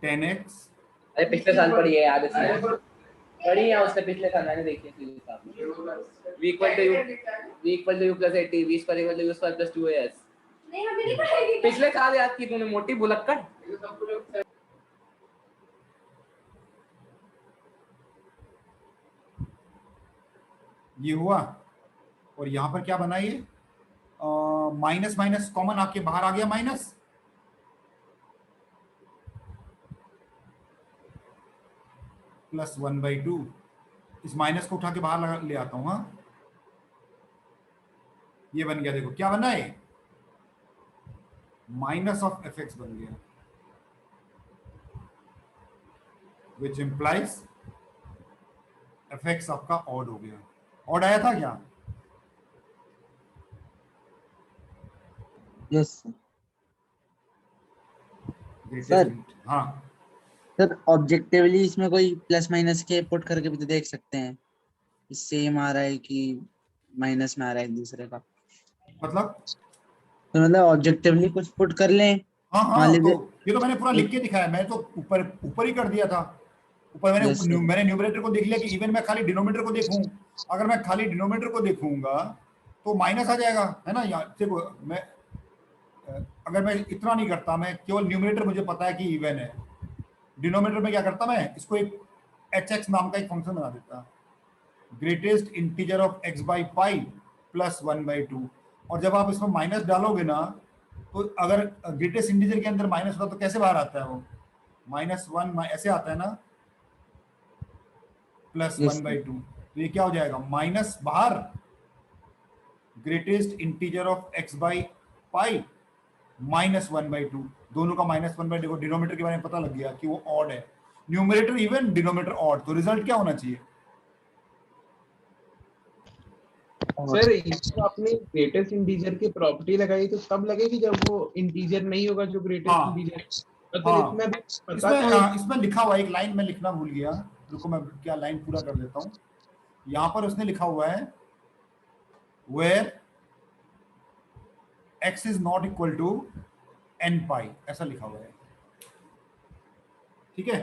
10x। अरे पिछले साल पढ़ी है, याद है, पढ़ी है उसने पिछले साल, मैंने देखी थी v equal to u plus 80, v square equal to u square plus 2as। नहीं हमने नहीं पढ़ाई, पिछले साल याद की तूने, मोटी भुलक्कड़। ये हुआ, और यहाँ पर क्या बना ये माइनस माइनस कॉमन आके बाहर आ गया माइनस, प्लस 1/2। इस माइनस को उठा के बाहर ले आता हूं। हाँ, ये बन गया, देखो क्या बना है, माइनस ऑफ एफ एक्स बन गया, विच इंप्लाइज एफ एक्स आपका ऑड हो गया। ऑड आया था क्या? Yes sir. हाँ सर ऑब्जेक्टिवली इसमें कोई प्लस माइनस के पुट करके भी तो देख सकते हैं, सेम आ रहा है कि माइनस में आ रहा है एक दूसरे का, मतलब तो मतलब ऑब्जेक्टिवली कुछ पुट कर लें। हाँ मान हाँ, लीजिए तो ये तो मैंने पूरा लिख के दिखाया, मैं तो ऊपर ऊपर ही कर दिया था। ऊपर मैंने Yes, sir. मैंने न्यूमरेटर को देख लिया कि इवन मैं खाली डिनोमिनेटर को देखूं, अगर मैं खाली डिनोमिनेटर को देखूंगा तो माइनस आ जाएगा, है ना। या देखो मैं अगर मैं इतना नहीं करता, मैं केवल न्यूमरेटर मुझे पता है कि इवन है, डिनोमिनेटर में क्या करता, मैं इसको एक एच एक्स नाम का एक फंक्शन बना देता, greatest integer of x by pi plus 1/2। और जब आप इसमें माइनस डालोगे ना, तो अगर ग्रेटेस्ट इंटीजर के अंदर माइनस होता तो कैसे बाहर आता है वो, -1 ऐसे आता है ना, प्लस Yes, 1/2। तो ये क्या हो जाएगा, माइनस बाहर greatest integer of x by pi -1/2, दोनों का -1/2। डिनोमिनेटर के बारे में पता लग गया कि वो ऑड है, न्यूमरेटर इवन डिनोमिनेटर ऑड, तो रिजल्ट क्या होना चाहिए? सर इसको आपने ग्रेटेस्ट इंटीजर की प्रॉपर्टी लगाई तो तब लगेगी जब वो इंटीजर नहीं होगा जो ग्रेटेस्ट हाँ, इंटीजर। हाँ, इसमें अभी पता इसमें तो इसमें लिखा हुआ है, एक लाइन मैं लिखना भूल गया, रुको मैं क्या लाइन पूरा कर देता हूँ। यहाँ पर उसने लिखा हुआ है where x is not equal to n pi, ऐसा लिखा हुआ है, ठीक है।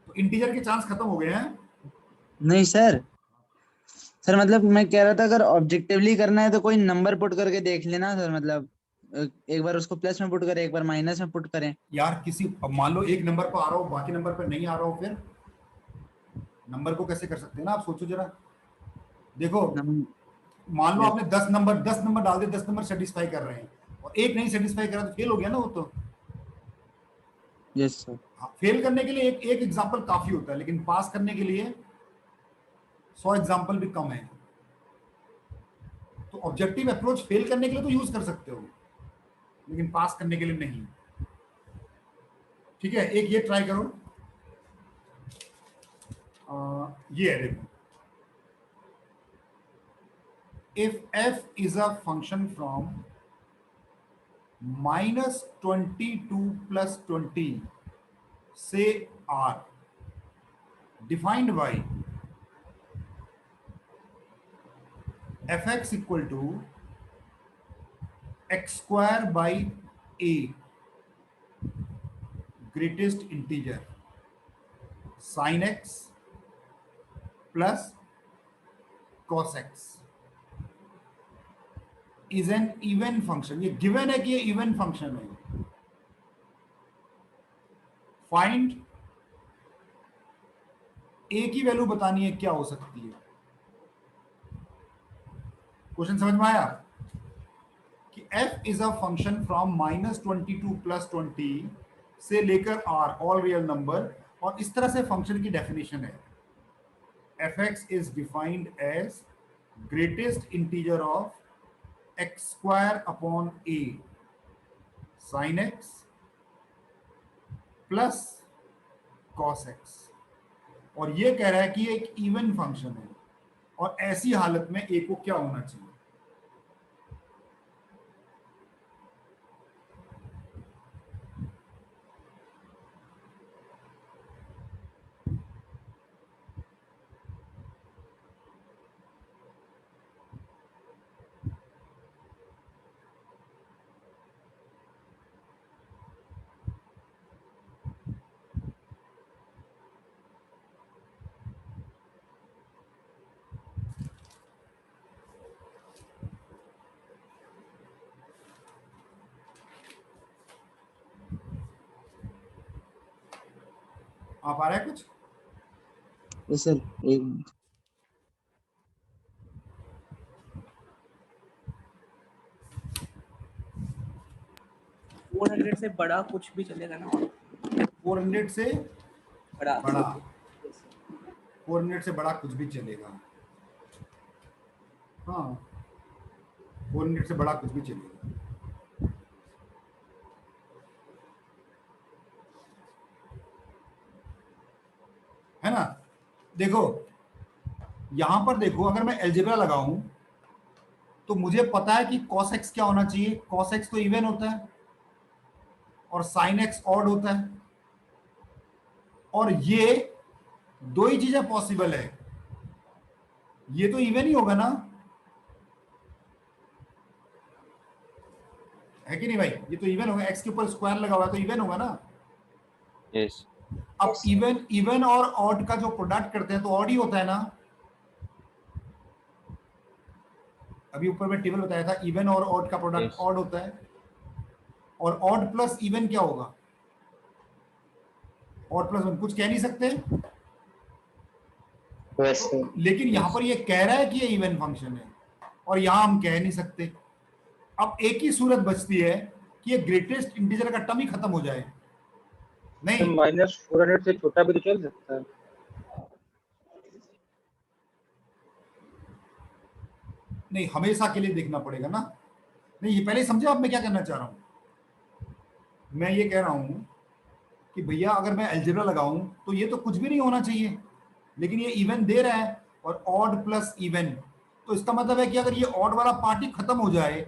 तो इंटीजर के चांस खत्म हो गए हैं। नहीं सर, सर मतलब मैं कह रहा था अगर ऑब्जेक्टिवली करना है तो कोई नंबर पुट करके देख लेना सर, मतलब एक बार उसको प्लस में पुट करें, एक बार माइनस में पुट करें। यार किसी, अब मान लो एक नंबर पर आ रहा हो बाकी नंबर पर नहीं आ रहा हो, फिर नंबर को कैसे कर सकते हैं ना, आप सोचो जरा। देखो मान लो Yes. आपने 10 नंबर डाल दिए, 10 नंबर सेटिस्फाई कर रहे हैं और एक नहीं सेटिस्फाई कर रहा तो फेल हो गया ना वो तो। Yes sir. हाँ, फेल करने के लिए एक एग्जाम्पल काफी होता है, लेकिन पास करने के लिए 100 एग्जाम्पल भी कम है। तो ऑब्जेक्टिव अप्रोच फेल करने के लिए तो यूज कर सकते हो, लेकिन पास करने के लिए नहीं। ठीक है, एक ये ट्राई करो, ये है देखो, if f is a function from -22 plus 20 say r defined by fx equal to x square by a greatest integer sin x plus cos x is an even function। ये गिवन है कि ये even function है। Find a की value बतानी है क्या हो सकती है। क्वेश्चन समझ में आया कि f is a function from -22 plus 20 से लेकर r ऑल रियल नंबर, और इस तरह से फंक्शन की डेफिनेशन है, fx is defined as greatest integer of x square upon a sin x plus cos x, और ये कह रहा है कि एक इवन फंक्शन है, और ऐसी हालत में a को क्या होना चाहिए। आप आ रहा है कुछ? यस सर, एक 400 से बड़ा कुछ भी चलेगा ना? 400 से बड़ा बड़ा 400 से बड़ा कुछ भी चलेगा। हाँ, 400 से बड़ा कुछ भी चलेगा। है ना? देखो यहां पर देखो, अगर मैं एल्जेब्रा लगाऊं तो मुझे पता है कि cos x क्या होना चाहिए। cos x तो इवन होता है और sin x ऑड होता है, और ये दो ही चीजें पॉसिबल है। ये तो इवन ही होगा ना, है कि नहीं भाई? ये तो इवन होगा, x के ऊपर स्क्वायर लगा हुआ है तो इवन होगा ना। यस अब इवन और ऑड का जो प्रोडक्ट करते हैं तो ऑड ही होता है ना। अभी ऊपर में टेबल बताया था, इवन और ऑड का प्रोडक्ट Yes. ऑड होता है, और ऑड प्लस इवन क्या होगा? Odd plus one. कुछ कह नहीं सकते, लेकिन यहां पर ये कह रहा है कि ये इवन फंक्शन है, और यहां हम कह नहीं सकते। अब एक ही सूरत बचती है कि ये ग्रेटेस्ट इंटीजर का टर्म ही खत्म हो जाए। नहीं, -400 से छोटा भी तो चल सकता है। नहीं, हमेशा के लिए देखना पड़ेगा ना। नहीं, ये पहले समझे आप मैं क्या करना चाह रहा हूं। मैं ये कह रहा हूं कि भैया अगर मैं अलजेब्रा लगाऊं तो ये तो कुछ भी नहीं होना चाहिए, लेकिन ये इवन दे रहा है, और ऑड प्लस इवन, तो इसका मतलब है कि अगर ये ऑड वाला पार्ट ही खत्म हो जाए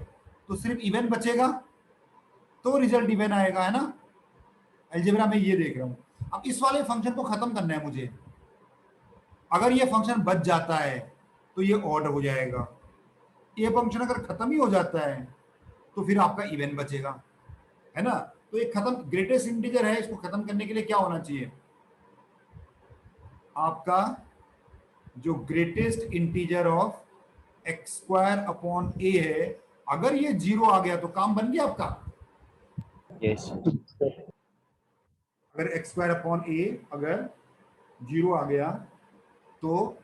तो सिर्फ इवन बचेगा, तो रिजल्ट इवन आएगा, है ना। अलजेब्रा में ये देख रहा हूं। अब इस वाले फंक्शन को खत्म करना है मुझे। अगर ये फंक्शन बच जाता है तो ये ऑड हो जाएगा। ये फंक्शन अगर खत्म ही हो जाता है तो फिर आपका इवन बचेगा, है ना। तो ये खत्म, ग्रेटेस्ट इंटीजर है, इसको खत्म करने के लिए क्या होना चाहिए? आपका जो greatest integer of X square upon A है, अगर ये 0 आ गया तो काम बन गया आपका। यस अगर एक्स स्क्वायर अपॉन ए अगर 0 आ गया तो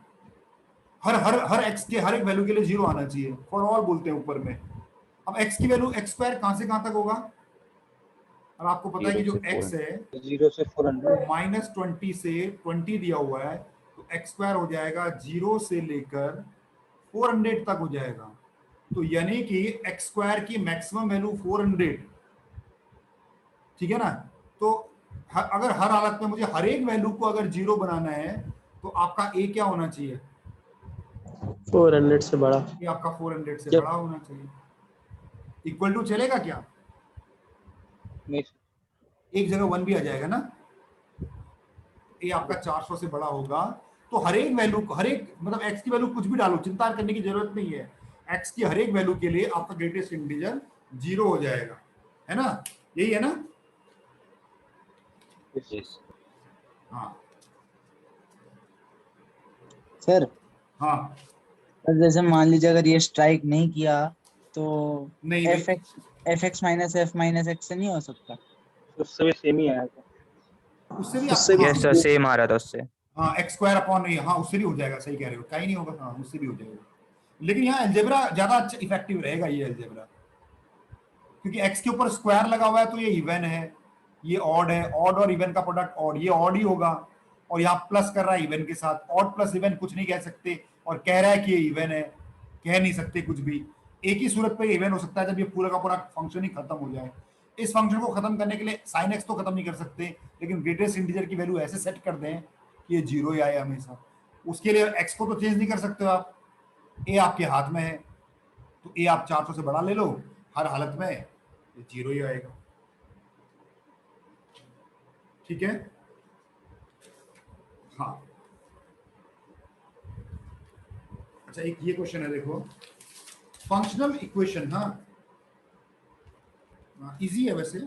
हर हर हर एक्स के हर एक वैल्यू के लिए 0 आना चाहिए, फॉर ऑल बोलते हैं ऊपर में। अब एक्स की वैल्यू एक्स स्क्वायर कहां से कहां तक होगा? अब आपको पता है कि जो एक्स है 0 से 400 -20 से 20 दिया हुआ है, तो एक्स स्क्वायर हो जाएगा 0 से लेकर 400 तक हो जाएगा। तो यानी कि एक्स स्क्वायर की मैक्सिमम वैल्यू 400, ठीक है ना। तो अगर हर हालत में मुझे हर एक वैल्यू को अगर 0 बनाना है तो आपका ए क्या होना चाहिए? 400 से बड़ा। ये आपका 400 से बड़ा होना चाहिए। इक्वल टू चलेगा क्या? नहीं एक जगह 1 भी आ जाएगा ना। ये आपका 400 से बड़ा होगा, तो हर एक वैल्यू को, हर एक मतलब एक्स की वैल्यू कुछ भी डालो, चिंता करने की जरूरत नहीं है। एक्स की हर एक वैल्यू के लिए आपका ग्रेटेस्ट इंटीजर 0 हो जाएगा, है ना। यही है ना। यस हाँ सर, हाँ। जैसे मान लीजिए अगर ये स्ट्राइक नहीं किया तो नहीं F x minus F minus x से नहीं हो सकता? उससे भी सेम ही आएगा। उससे भी यस सर, सेम आ रहा था उससे। हाँ, एक्स स्क्वायर अपॉन नहीं, हाँ उससे भी हो जाएगा, सही कह रहे हो, कहीं नहीं होगा, हाँ उससे भी हो जाएगा। लेकिन यहाँ अलजेब्रा ज्यादा अच्छा इफेक्टिव रहेगा, ये अलजेब्रा, क्योंकि एक्स के ऊपर स्क्वायर लगा हुआ है तो ये इवन है, ये ऑड है, ऑड और इवन का प्रोडक्ट ऑड, ये ऑड ही होगा, और यहाँ प्लस कर रहा है इवन के साथ। ऑड प्लस इवन कुछ नहीं कह सकते, और कह रहा है कि ये इवन है, कह नहीं सकते कुछ भी। एक ही सूरत पे इवन हो सकता है, जब ये पूरा का पूरा फंक्शन ही खत्म हो जाए। इस फंक्शन को खत्म करने के लिए साइन एक्स तो खत्म नहीं कर सकते, लेकिन ग्रेटेस्ट इंटीजर की वैल्यू ऐसे सेट कर दें कि ये 0 ही आए हमेशा। उसके लिए एक्स को तो चेंज नहीं कर सकते हो आप, ए आपके हाथ में है, तो ए आप 400 से बड़ा ले लो, हर हालत में ये 0 ही आएगा, ठीक है। हाँ, अच्छा एक ये क्वेश्चन है, देखो फंक्शनल इक्वेशन। हाँ इजी है वैसे,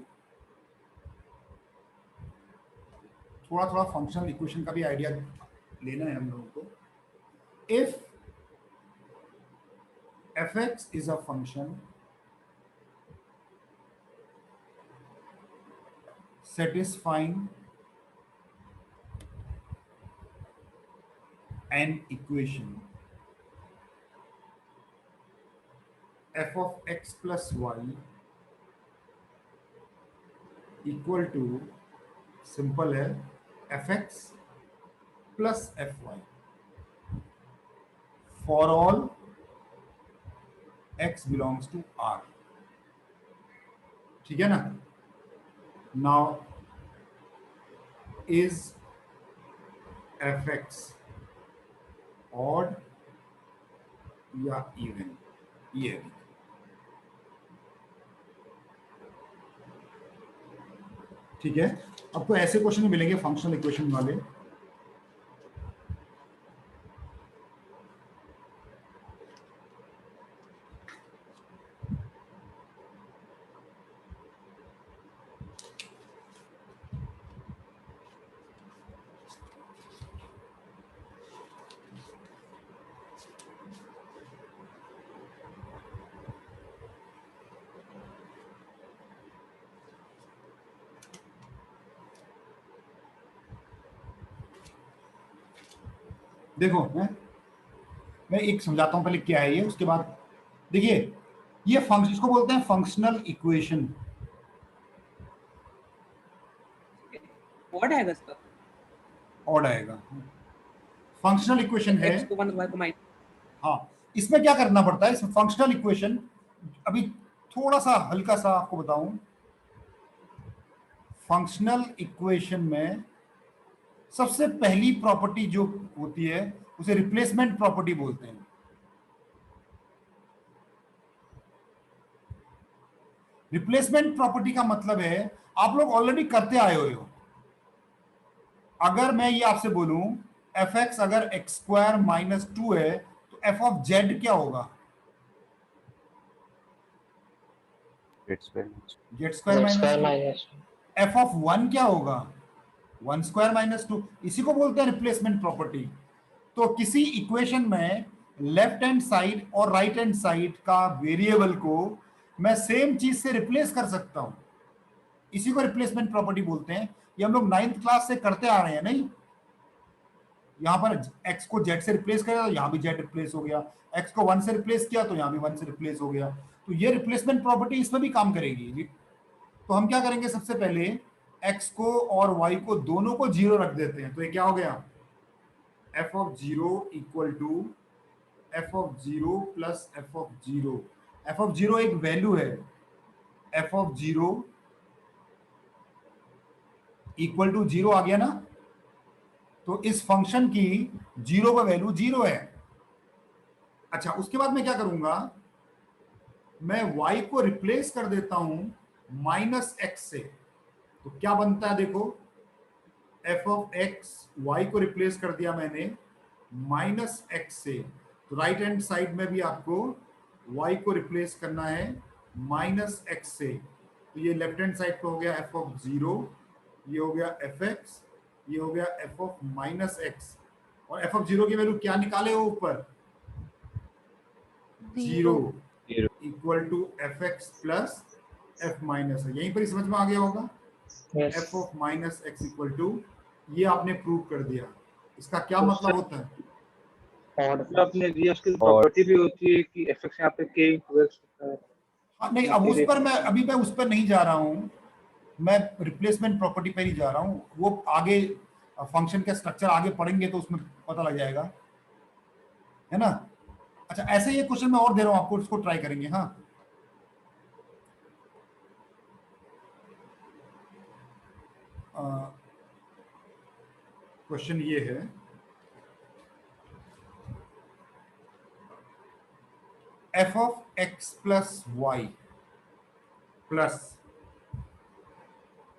थोड़ा थोड़ा फंक्शनल इक्वेशन का भी आइडिया लेना है हम लोगों को। If fx is a function satisfying an equation f of x plus y equal to simple है fx plus fy for all x belongs to R. ठीक है ना? Now is fx odd या even? ये है। ठीक है, आपको ऐसे क्वेश्चन मिलेंगे फंक्शनल इक्वेशन वाले। देखो मैं एक समझाता हूं पहले क्या है ये, उसके बाद देखिए ये फंक्शन, इसको बोलते हैं फंक्शनल इक्वेशन। ऑड आएगा इसका, ऑड आएगा। फंक्शनल इक्वेशन है x को 1 y को माइनस। हाँ, इसमें क्या करना पड़ता है इस फंक्शनल इक्वेशन, अभी थोड़ा सा हल्का सा आपको बताऊं। फंक्शनल इक्वेशन में सबसे पहली प्रॉपर्टी जो होती है उसे रिप्लेसमेंट प्रॉपर्टी बोलते हैं। रिप्लेसमेंट प्रॉपर्टी का मतलब है आप लोग ऑलरेडी करते आए हुए हो। अगर मैं ये आपसे बोलूं एफ एक्स अगर एक्स स्क्वायर माइनस 2 है तो एफ ऑफ जेड क्या होगा? Z square minus. F of 1 क्या होगा? 1 स्क्वायर माइनस 2। इसी को बोलते हैं रिप्लेसमेंट प्रॉपर्टी। तो किसी इक्वेशन में लेफ्ट हैंड साइड और राइट हैंड साइड का वेरिएबल को मैं सेम चीज से रिप्लेस कर सकता हूं, इसी को रिप्लेसमेंट प्रॉपर्टी बोलते हैं। ये हम लोग 9th क्लास से करते आ रहे हैं। नहीं, यहां पर x को z से रिप्लेस किया तो यहां भी z रिप्लेस हो गया, x को 1 से रिप्लेस किया तो यहां भी 1 से रिप्लेस हो गया। तो ये रिप्लेसमेंट प्रॉपर्टी इसमें भी काम करेगी। तो हम क्या करेंगे, सबसे पहले x को और y को दोनों को 0 रख देते हैं। तो ये क्या हो गया, f of 0 equal to f of 0 plus f of 0। f of 0 एक वैल्यू है, f ऑफ 0 इक्वल टू 0 आ गया ना। तो इस फंक्शन की 0 का वैल्यू 0 है। अच्छा, उसके बाद मैं क्या करूंगा, मैं y को रिप्लेस कर देता हूं माइनस x से। तो क्या बनता है देखो, f ऑफ x, y को रिप्लेस कर दिया मैंने माइनस x से। तो राइट हैंड साइड में भी आपको y को रिप्लेस करना है माइनस x से। तो ये लेफ्ट हैंड साइड पे हो गया f ऑफ 0, ये हो गया fx, ये हो गया f ऑफ माइनस x। और f ऑफ 0 की वैल्यू क्या निकाले हो ऊपर, 0 equal to fx plus f minus है। यहीं पर ही समझ में आ गया होगा। f of minus x equal to, ये आपने प्रूव कर दिया। इसका क्या मतलब होता है, और अपने रियल की प्रॉपर्टी भी होती है कि fx यहाँ पे k इक्वल्स होता है। हाँ नहीं, अब उस पर मैं उस पर नहीं जा रहा हूँ, मैं रिप्लेसमेंट प्रॉपर्टी पर ही जा रहा हूँ। वो आगे फंक्शन का स्ट्रक्चर आगे पढ़ेंगे तो उसमें पता लग जाएगा, है ना। अच्छा, ऐसे ये क्वेश्चन मैं और दे रहा हूँ आपको, इसको ट्राई करेंगे। हाँ, क्वेश्चन ये है, f of x plus y plus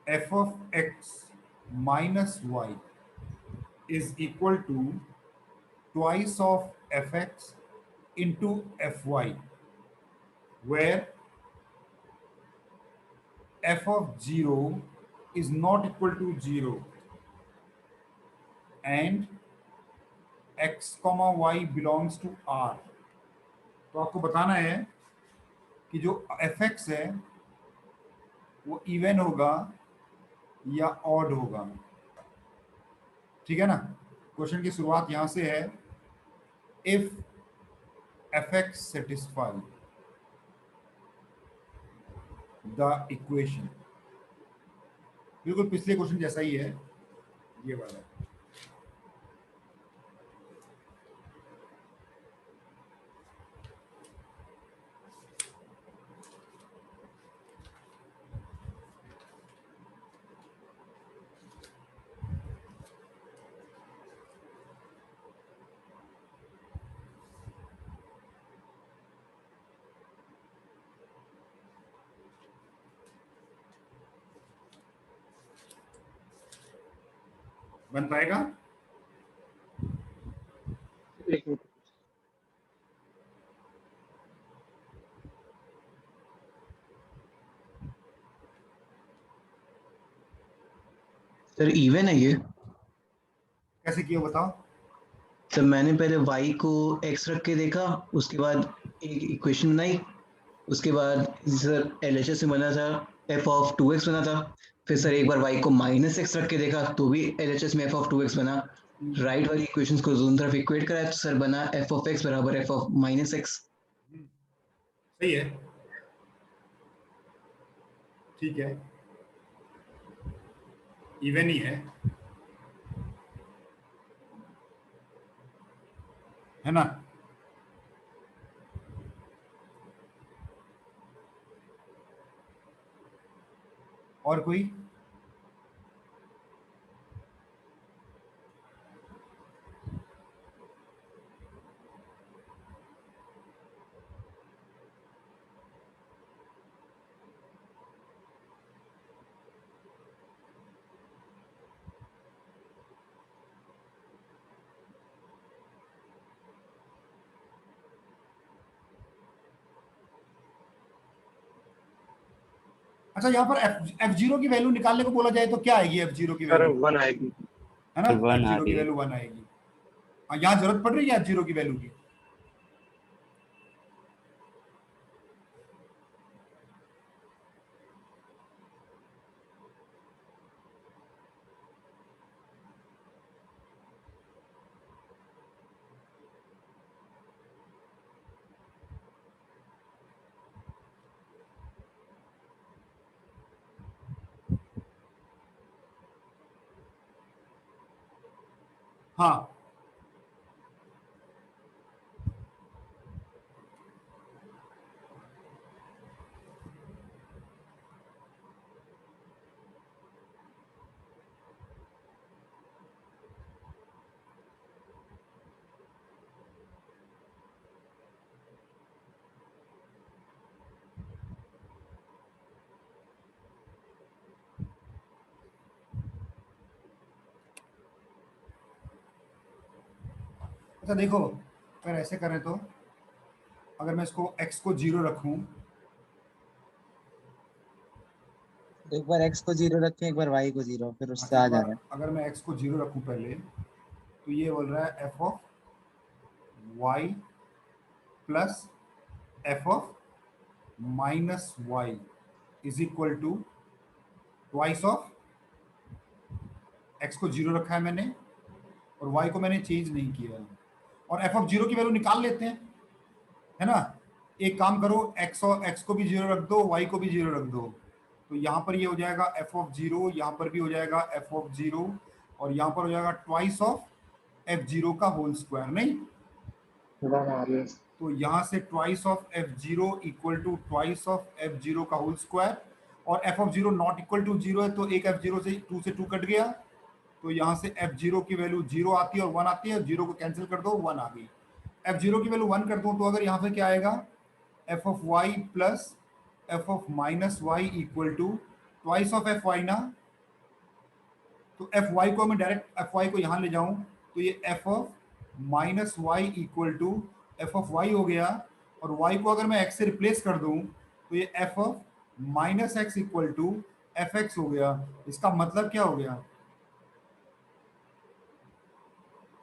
f of x minus y is equal to twice of fx into fy, where f of 0 is not equal to 0 and x comma y belongs to R। तो आपको बताना है कि जो fx है वो even होगा या ऑड होगा। ठीक है ना। क्वेश्चन की शुरुआत यहां से है if fx satisfy the equation, बिल्कुल पिछले क्वेश्चन जैसा ही है ये वाला। बन पाएगा? एक मिनट। सर इवन है ये? कैसे किया बताओ? सर मैंने पहले y को x रख के देखा, उसके बाद एक इक्वेशन बनाई, उसके बाद सर LHS में बना था f ऑफ 2x बना था, फिर सर एक बार y को माइनस x रख के देखा तो भी LHS में f ऑफ 2x बना, राइट वाली इक्वेशंस को दोनों तरफ इक्वेट कराया तो सर बना f ऑफ x बराबर f ऑफ माइनस x। सही है, ठीक है, इवन ही है ना? और कोई? अच्छा, यहाँ पर f0 की वैल्यू निकालने को बोला जाए तो क्या आएगी f0 की सर वैल्यू? 1 आएगी, है ना, 1 f0 की आएगी। वैल्यू 1 आएगी। यहाँ जरूरत पड़ रही है f0 की वैल्यू की? हाँ, अच्छा देखो, अगर ऐसे करें तो अगर मैं इसको x को 0 रखूं, एक बार x को 0 रखें, एक बार y को 0, फिर उससे आ एक जा बार रहा है। अगर मैं x को 0 रखूं पहले, तो ये बोल रहा है f of y plus f of minus y is equal to twice of x को 0 रखा है मैंने और y को मैंने चेंज नहीं किया है, और f ऑफ 0 की वैल्यू निकाल लेते हैं, है ना? एक काम करो, x को भी 0 रख दो, y को भी 0 रख दो, तो यहाँ पर ये हो जाएगा f ऑफ 0, यहाँ पर भी हो जाएगा f ऑफ 0, और यहाँ पर हो जाएगा ट्वाइस ऑफ f0 का होल स्क्वायर, नहीं? तो यहाँ से twice of f0 equal to twice of f0 का होल स्क्वायर, और f of 0 not equal to 0 है, तो एक f0 से 2 से 2 कट गया, तो यहाँ से f0 की वैल्यू 0 आती है और 1 आती है, 0 को कैंसिल कर दो, 1 आ गई। f0 की वैल्यू 1 कर दो, तो अगर यहाँ पे क्या आएगा, f of y plus f of minus y equal to twice of fy ना, तो fy को मैं डायरेक्ट fy को यहाँ ले जाऊँ तो ये f of minus y equal to f of y हो गया, और y को अगर मैं x से रिप्लेस कर दूँ तो ये f of minus x equal to fx हो गया। इसका मतलब क्या हो गया?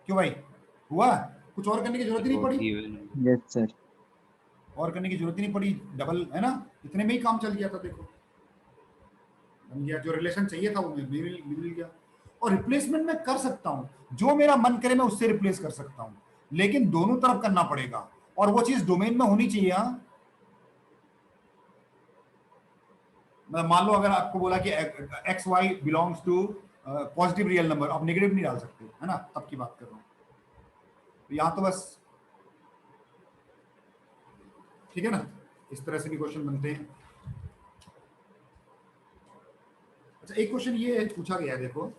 क्यों भाई, हुआ? कुछ और करने की जरूरत ही नहीं पड़ी? Yes sir. और करने की जरूरत ही नहीं पड़ी, डबल है ना, इतने में ही काम चल गया था। देखो बन गया, जो रिलेशन चाहिए था वो मिल गया। और रिप्लेसमेंट मैं कर सकता हूँ, जो मेरा मन करे मैं उससे रिप्लेस कर सकता हूँ। लेकिन दोनों तरफ करना पड़ेगा और वो चीज डोमेन में होनी चाहिए। हाँ, मान लो अगर आपको बोला कि x y belongs to positive real number, आप नेगेटिव नहीं डाल सकते, है ना, तब की बात कर रहा हूं। तो यहां तो बस ठीक है ना, इस तरह से भी क्वेश्चन बनते हैं। अच्छा, एक क्वेश्चन ये पूछा गया है, देखो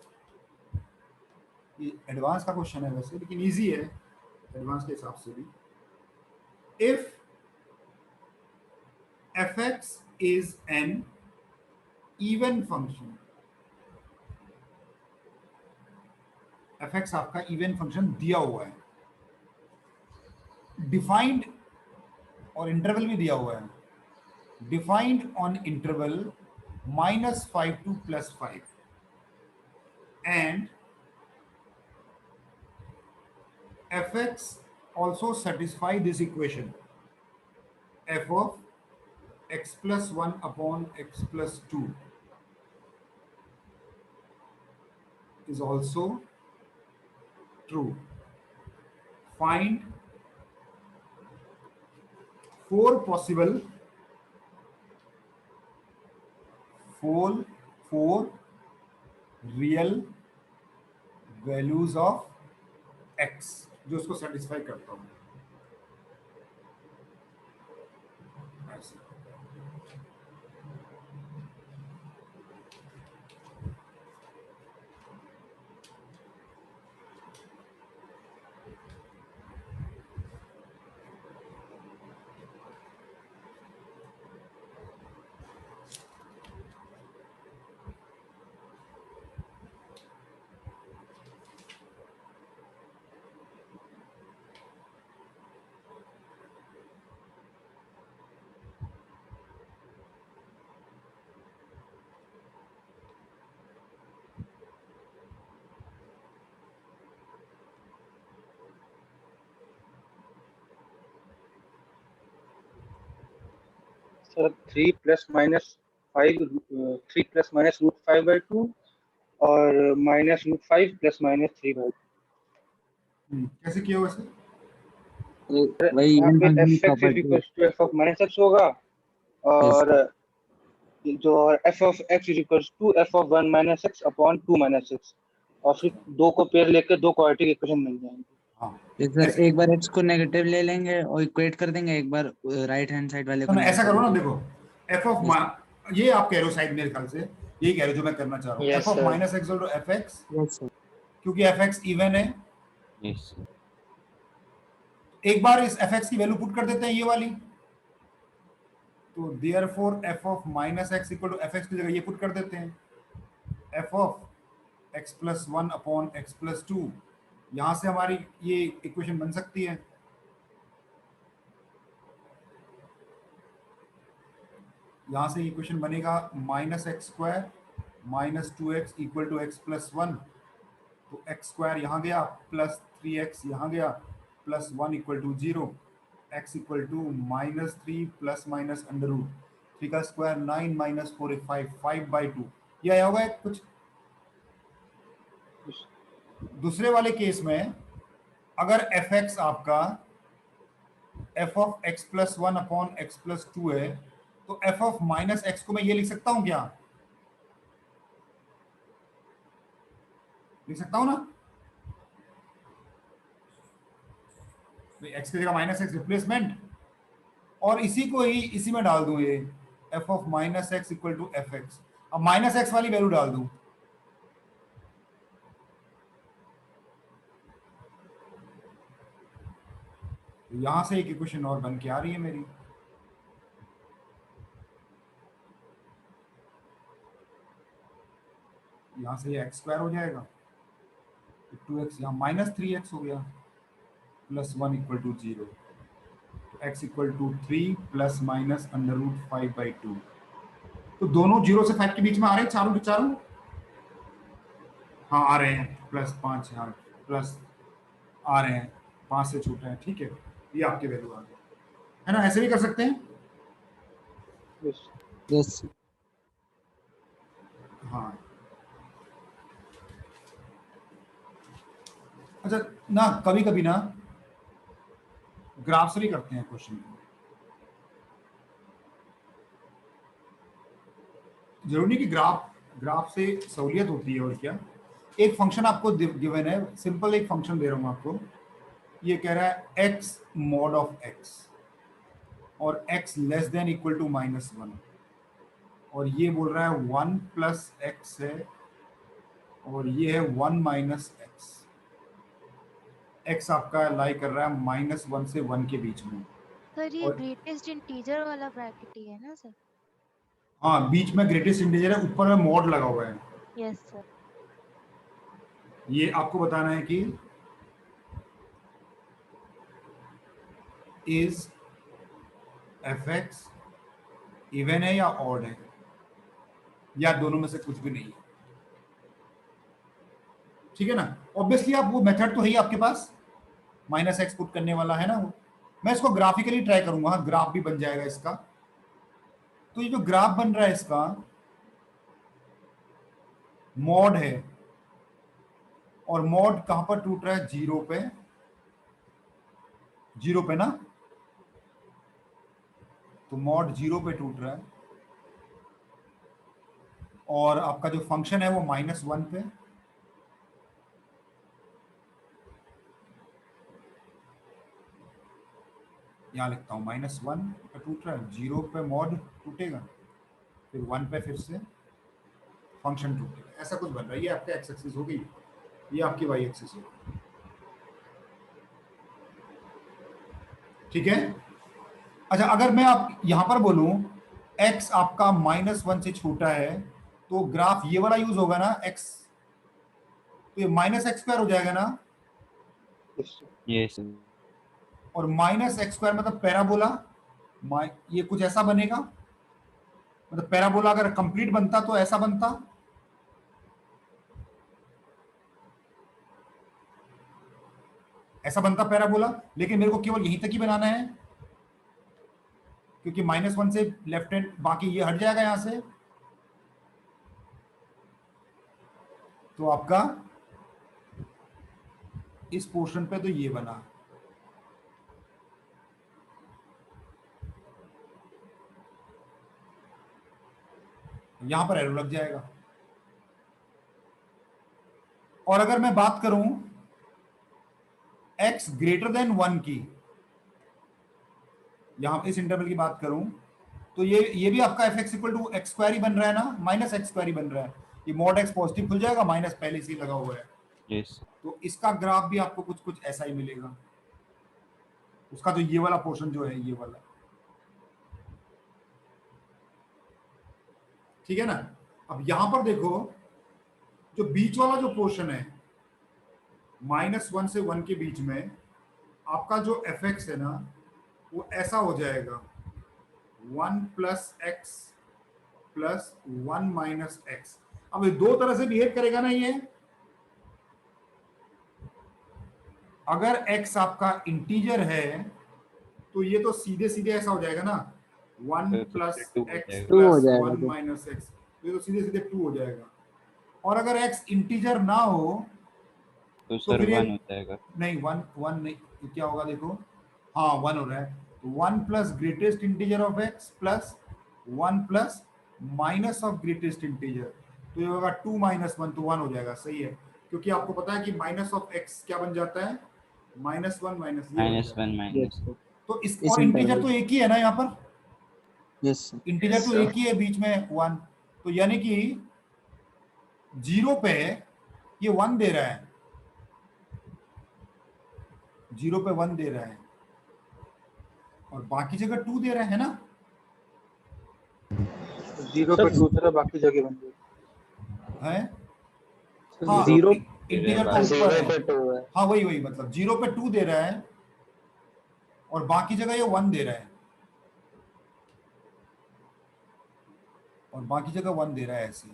ये एडवांस का क्वेश्चन है वैसे, लेकिन इजी है एडवांस के हिसाब से भी। If fx is an even function, fx आपका इवन फंक्शन दिया हुआ है, डिफाइंड और इंटरवल भी दिया हुआ है, defined on interval -5 to +5, and fx also satisfy this equation, f of x plus 1 upon x plus 2 is also true. Find 4 possible real values of x जो उसको सेटिस्फाई करता हूं। ऐसे सर 3 + -5 3 + -√5/2 और -√5 + -3/2। कैसे किया वैसे? वही यहाँ इवन पे फंक्शन की fx property. = f of -x होगा और जो f of x = f of 1 - x upon 2 - x, और फिर दो को पेयर लेकर दो क्वाड्रेटिक इक्वेशन मिल जाएंगे। हाँ, सर एक बार x को नेगेटिव ले लेंगे और इक्वेट कर देंगे, एक बार राइट हैंड साइड वाले को तो ऐसा करो ना, नेगेटिव। देखो f ऑफ ये आप कह रहे हो शायद, मेरे ख्याल से यही कह रहे हो जो मैं करना चाह रहा हूँ। Yes, f of sir. -x to fx, yes sir. क्योंकि fx इवन है, Yes. एक बार इस fx की वैल्यू पुट कर देते हैं ये वाली, तो therefore f of -x = fx की जगह ये पुट कर देते हैं, f of x + 1 upon x + 2, यहां से हमारी ये इक्वेशन बन सकती है। यहां से इक्वेशन बनेगा -x² - 2x = x + 1, तो x² यहाँ गया प्लस 3x यहाँ गया प्लस 1 = 0, x = -3 ± √3 का स्क्वायर 9 - 4 5/2, ये आया होगा कुछ। दूसरे वाले केस में अगर fx आपका f of x + 1 upon x + 2 है, तो f ऑफ -x को मैं ये लिख सकता हूं क्या? लिख सकता हूं ना, x की जगह -x रिप्लेसमेंट, और इसी को ही इसी में डाल दूं, ये f ऑफ -x = fx, अब -x वाली वैल्यू डाल दूं, तो यहां से एक इक्वेशन और बन के आ रही है मेरी। यहां से ये x² हो जाएगा, 2x यहाँ -3x हो गया प्लस 1 = 0, x = 3 ± √5/2, तो दोनों 0 से 5 के बीच में आ रहे हैं, चारों के चारों। हाँ आ रहे हैं, +5 यहाँ प्लस आ रहे हैं, 5 से छोटे हैं, ठीक है, ये आपके वैल्यू आ गए, है ना, ऐसे भी कर सकते हैं। यस। हाँ, अच्छा ना, कभी कभी ना ग्राफ से भी करते हैं क्वेश्चन को, जरूरी नहीं कि ग्राफ से सहूलियत होती है। और क्या, एक फंक्शन आपको गिवन है, सिंपल एक फंक्शन दे रहा हूं आपको, ये कह रहा है x mod of x और x less than equal to -1, और ये बोल रहा है 1 प्लस x है और ये है 1 माइनस x। x आपका लाई कर रहा है -1 से 1 के बीच में। सर ये और ग्रेटेस्ट इंटीजर वाला ब्रैकेट ही है ना सर? हाँ, बीच में ग्रेटेस्ट इंटीजर है, ऊपर में मॉड लगा हुआ है। Yes sir. ये आपको बताना है कि इज fx इवन है या ऑड है, या दोनों में से कुछ भी नहीं है। ठीक है ना? ऑब्वियसली आप वो मेथड तो है ही आपके पास, -x पुट करने वाला है ना वो। मैं इसको ग्राफिकली ट्राई करूंगा, हाँ, ग्राफ भी बन जाएगा इसका। तो ये जो ग्राफ बन रहा है इसका मॉड है, और मॉड कहां पर टूट रहा है? 0 पे, 0 पे ना, तो मॉड 0 पे टूट रहा है, और आपका जो फंक्शन है वो -1 पे, यहां लिखता हूं -1 पे टूट रहा है, 0 पे मॉड टूटेगा, फिर 1 पे फिर से फंक्शन टूटेगा। ऐसा कुछ बन रहा है। ये आपका एक्स एक्सिस हो गई, ये आपकी वाई एक्सिस हो गई। ठीक है? अच्छा, अगर मैं आप यहां पर बोलूं x आपका -1 से छोटा है, तो ग्राफ ये वाला यूज होगा ना, x, तो ये -x² हो जाएगा ना, यस और -x² मतलब पैराबोला, ये कुछ ऐसा बनेगा, मतलब पैराबोला अगर कंप्लीट बनता तो ऐसा बनता, ऐसा बनता पैराबोला। लेकिन मेरे को केवल यहीं तक ही बनाना है, क्योंकि -1 से लेफ्ट हैंड, बाकी ये हट जाएगा यहां से। तो आपका इस पोर्शन पे तो ये बना, यहां पर एरो लग जाएगा। और अगर मैं बात करूं x ग्रेटर देन 1 की, यहां इस इंटरवल की बात करूं, तो ये भी आपका fx इक्वल टू x² ही बन रहा है ना, -x² ही बन रहा है। ये mod x पॉजिटिव खुल जाएगा, माइनस पहले से ही लगा हुआ है। यस तो इसका ग्राफ भी आपको कुछ ऐसा ही मिलेगा, उसका तो ये वाला पोर्शन जो है, ये वाला। ठीक है ना? अब यहां पर देखो, जो बीच वाला जो पोर्शन है -1 से 1 के बीच में, आपका जो fx है ना, वो ऐसा हो जाएगा 1 plus x plus 1 minus x। अब ये दो तरह से बिहेव करेगा ना ये। अगर x आपका इंटीजर है तो ये तो सीधे सीधे ऐसा हो जाएगा ना, 1 plus x plus 1 minus x, ये तो सीधे सीधे 2 हो जाएगा। और अगर x इंटीजर ना हो तो सर फिर ये 1 हो जाएगा। नहीं, 1 नहीं, तो क्या होगा देखो, हाँ 1 हो रहा है, तो 1 plus greatest integer of x plus 1 plus minus of greatest integer, तो ये होगा 2 माइनस 1, तो 1 हो जाएगा। सही है, क्योंकि आपको पता है कि माइनस ऑफ x क्या बन जाता है, -1 माइनस -1 माइनस तो इस और इंटीजर तो एक ही है ना यहाँ पर, यस इंटीजर तो एक ही है बीच में 1, तो यानी कि 0 पे ये 1 दे रहा है, 0 पे 1 दे रहा है, और बाकी जगह 2 दे रहा है ना। 0 पे 2 तरह बाकी जगह बन गई है हाँ, 0 इंटीजर तो ऊपर है, हाँ वही मतलब 0 पे 2 दे रहा है और बाकी जगह ये 1 दे रहा है, और बाकी जगह 1 दे रहा है ऐसे।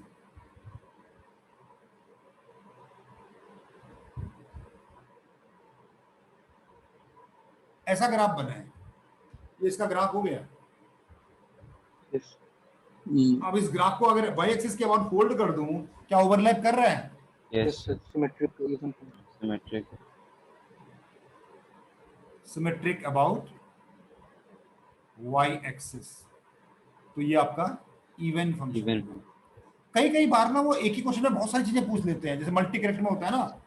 ऐसा ग्राफ बना है, ये इसका ग्राफ हो गया। अब इस ग्राफ को अगर y एक्सिस के अबाउट फोल्ड कर दूं, क्या ओवरलैप कर रहा है? Yes symmetric symmetric symmetric about y axis, तो ये आपका इवन फंक्शन Even. है। कई कई बार ना वो एक ही क्वेश्चन में बहुत सारी चीजें पूछ लेते हैं, जैसे मल्टी करेक्ट में होता है ना,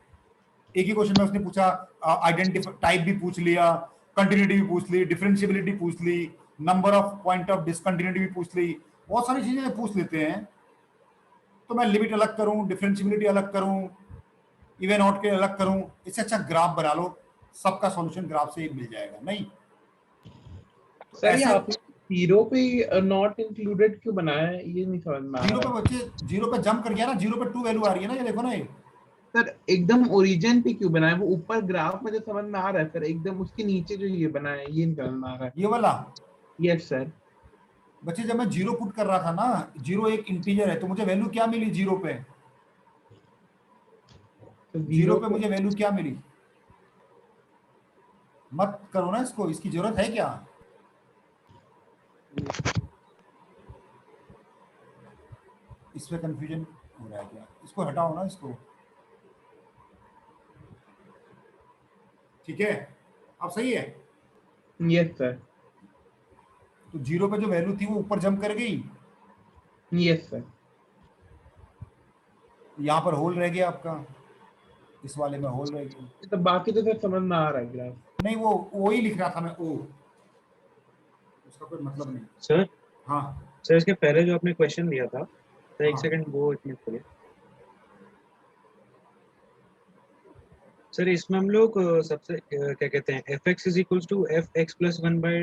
एक ही क्वेश्चन में उसने पूछा आइडेंटिफाई टाइप भी पूछ लिया, कंटिन्यूटी भी पूछ ली, डिफरेंशिएबिलिटी पूछ ली, number of point of discontinuity भी पूछ ली, बहुत सारी चीजें पूछ लेते हैं। तो मैं लिमिट अलग करूं, डिफरेंशिएबिलिटी अलग करूं, इवन आउट के अलग करूं, इससे अच्छा ग्राफ बना लो, सबका सॉल्यूशन ग्राफ से ही मिल जाएगा। नहीं सर ये ऐसे- आपने जीरो पे नॉट इंक्लूडेड क्यों बनाया है, ये नहीं समझ में आ जीरो पे रहा। बच्चे, जीरो पे जंप कर गया ना, जीरो पे 2 वैल्यू आ रही है ना, ये देखो ना, ये सर एकदम ओरिजिन पे क्यों बनाया, वो ऊपर ग्राफ में जो समझ में आ रहा है सर, एकदम उसके नीचे जो ये बनाया है ये नहीं समझ में आ रहा है। ये वाला यस सर। बच्चे, जब मैं जीरो पुट कर रहा था ना, जीरो एक इंटीजर है, तो मुझे वैल्यू क्या मिली जीरो पे? तो जीरो पे मुझे वैल्यू क्या मिली? मत करो ना इसको, इसकी जरूरत है क्या? इसमें कंफ्यूजन हो रहा है क्या? इसको हटाओ ना, इसको। ठीक है, अब सही है। Yes sir. तो जीरो पे जो वैल्यू थी वो ऊपर जंप कर गई, यस सर। यहाँ पर होल रह गया आपका, इस वाले में होल रह गया। तो बाकी तो सर समझ में आ रहा है ग्राफ। नहीं, वो ओ ही लिख रहा था मैं, ओ, उसका कोई मतलब नहीं। सर हाँ सर इसके पहले जो आपने क्वेश्चन दिया था, सर एक हाँ। सेकंड वो एक मिनट करिए सर। इसमें हम लोग सबसे क्या कहते हैं, f x is equals to f x plus one by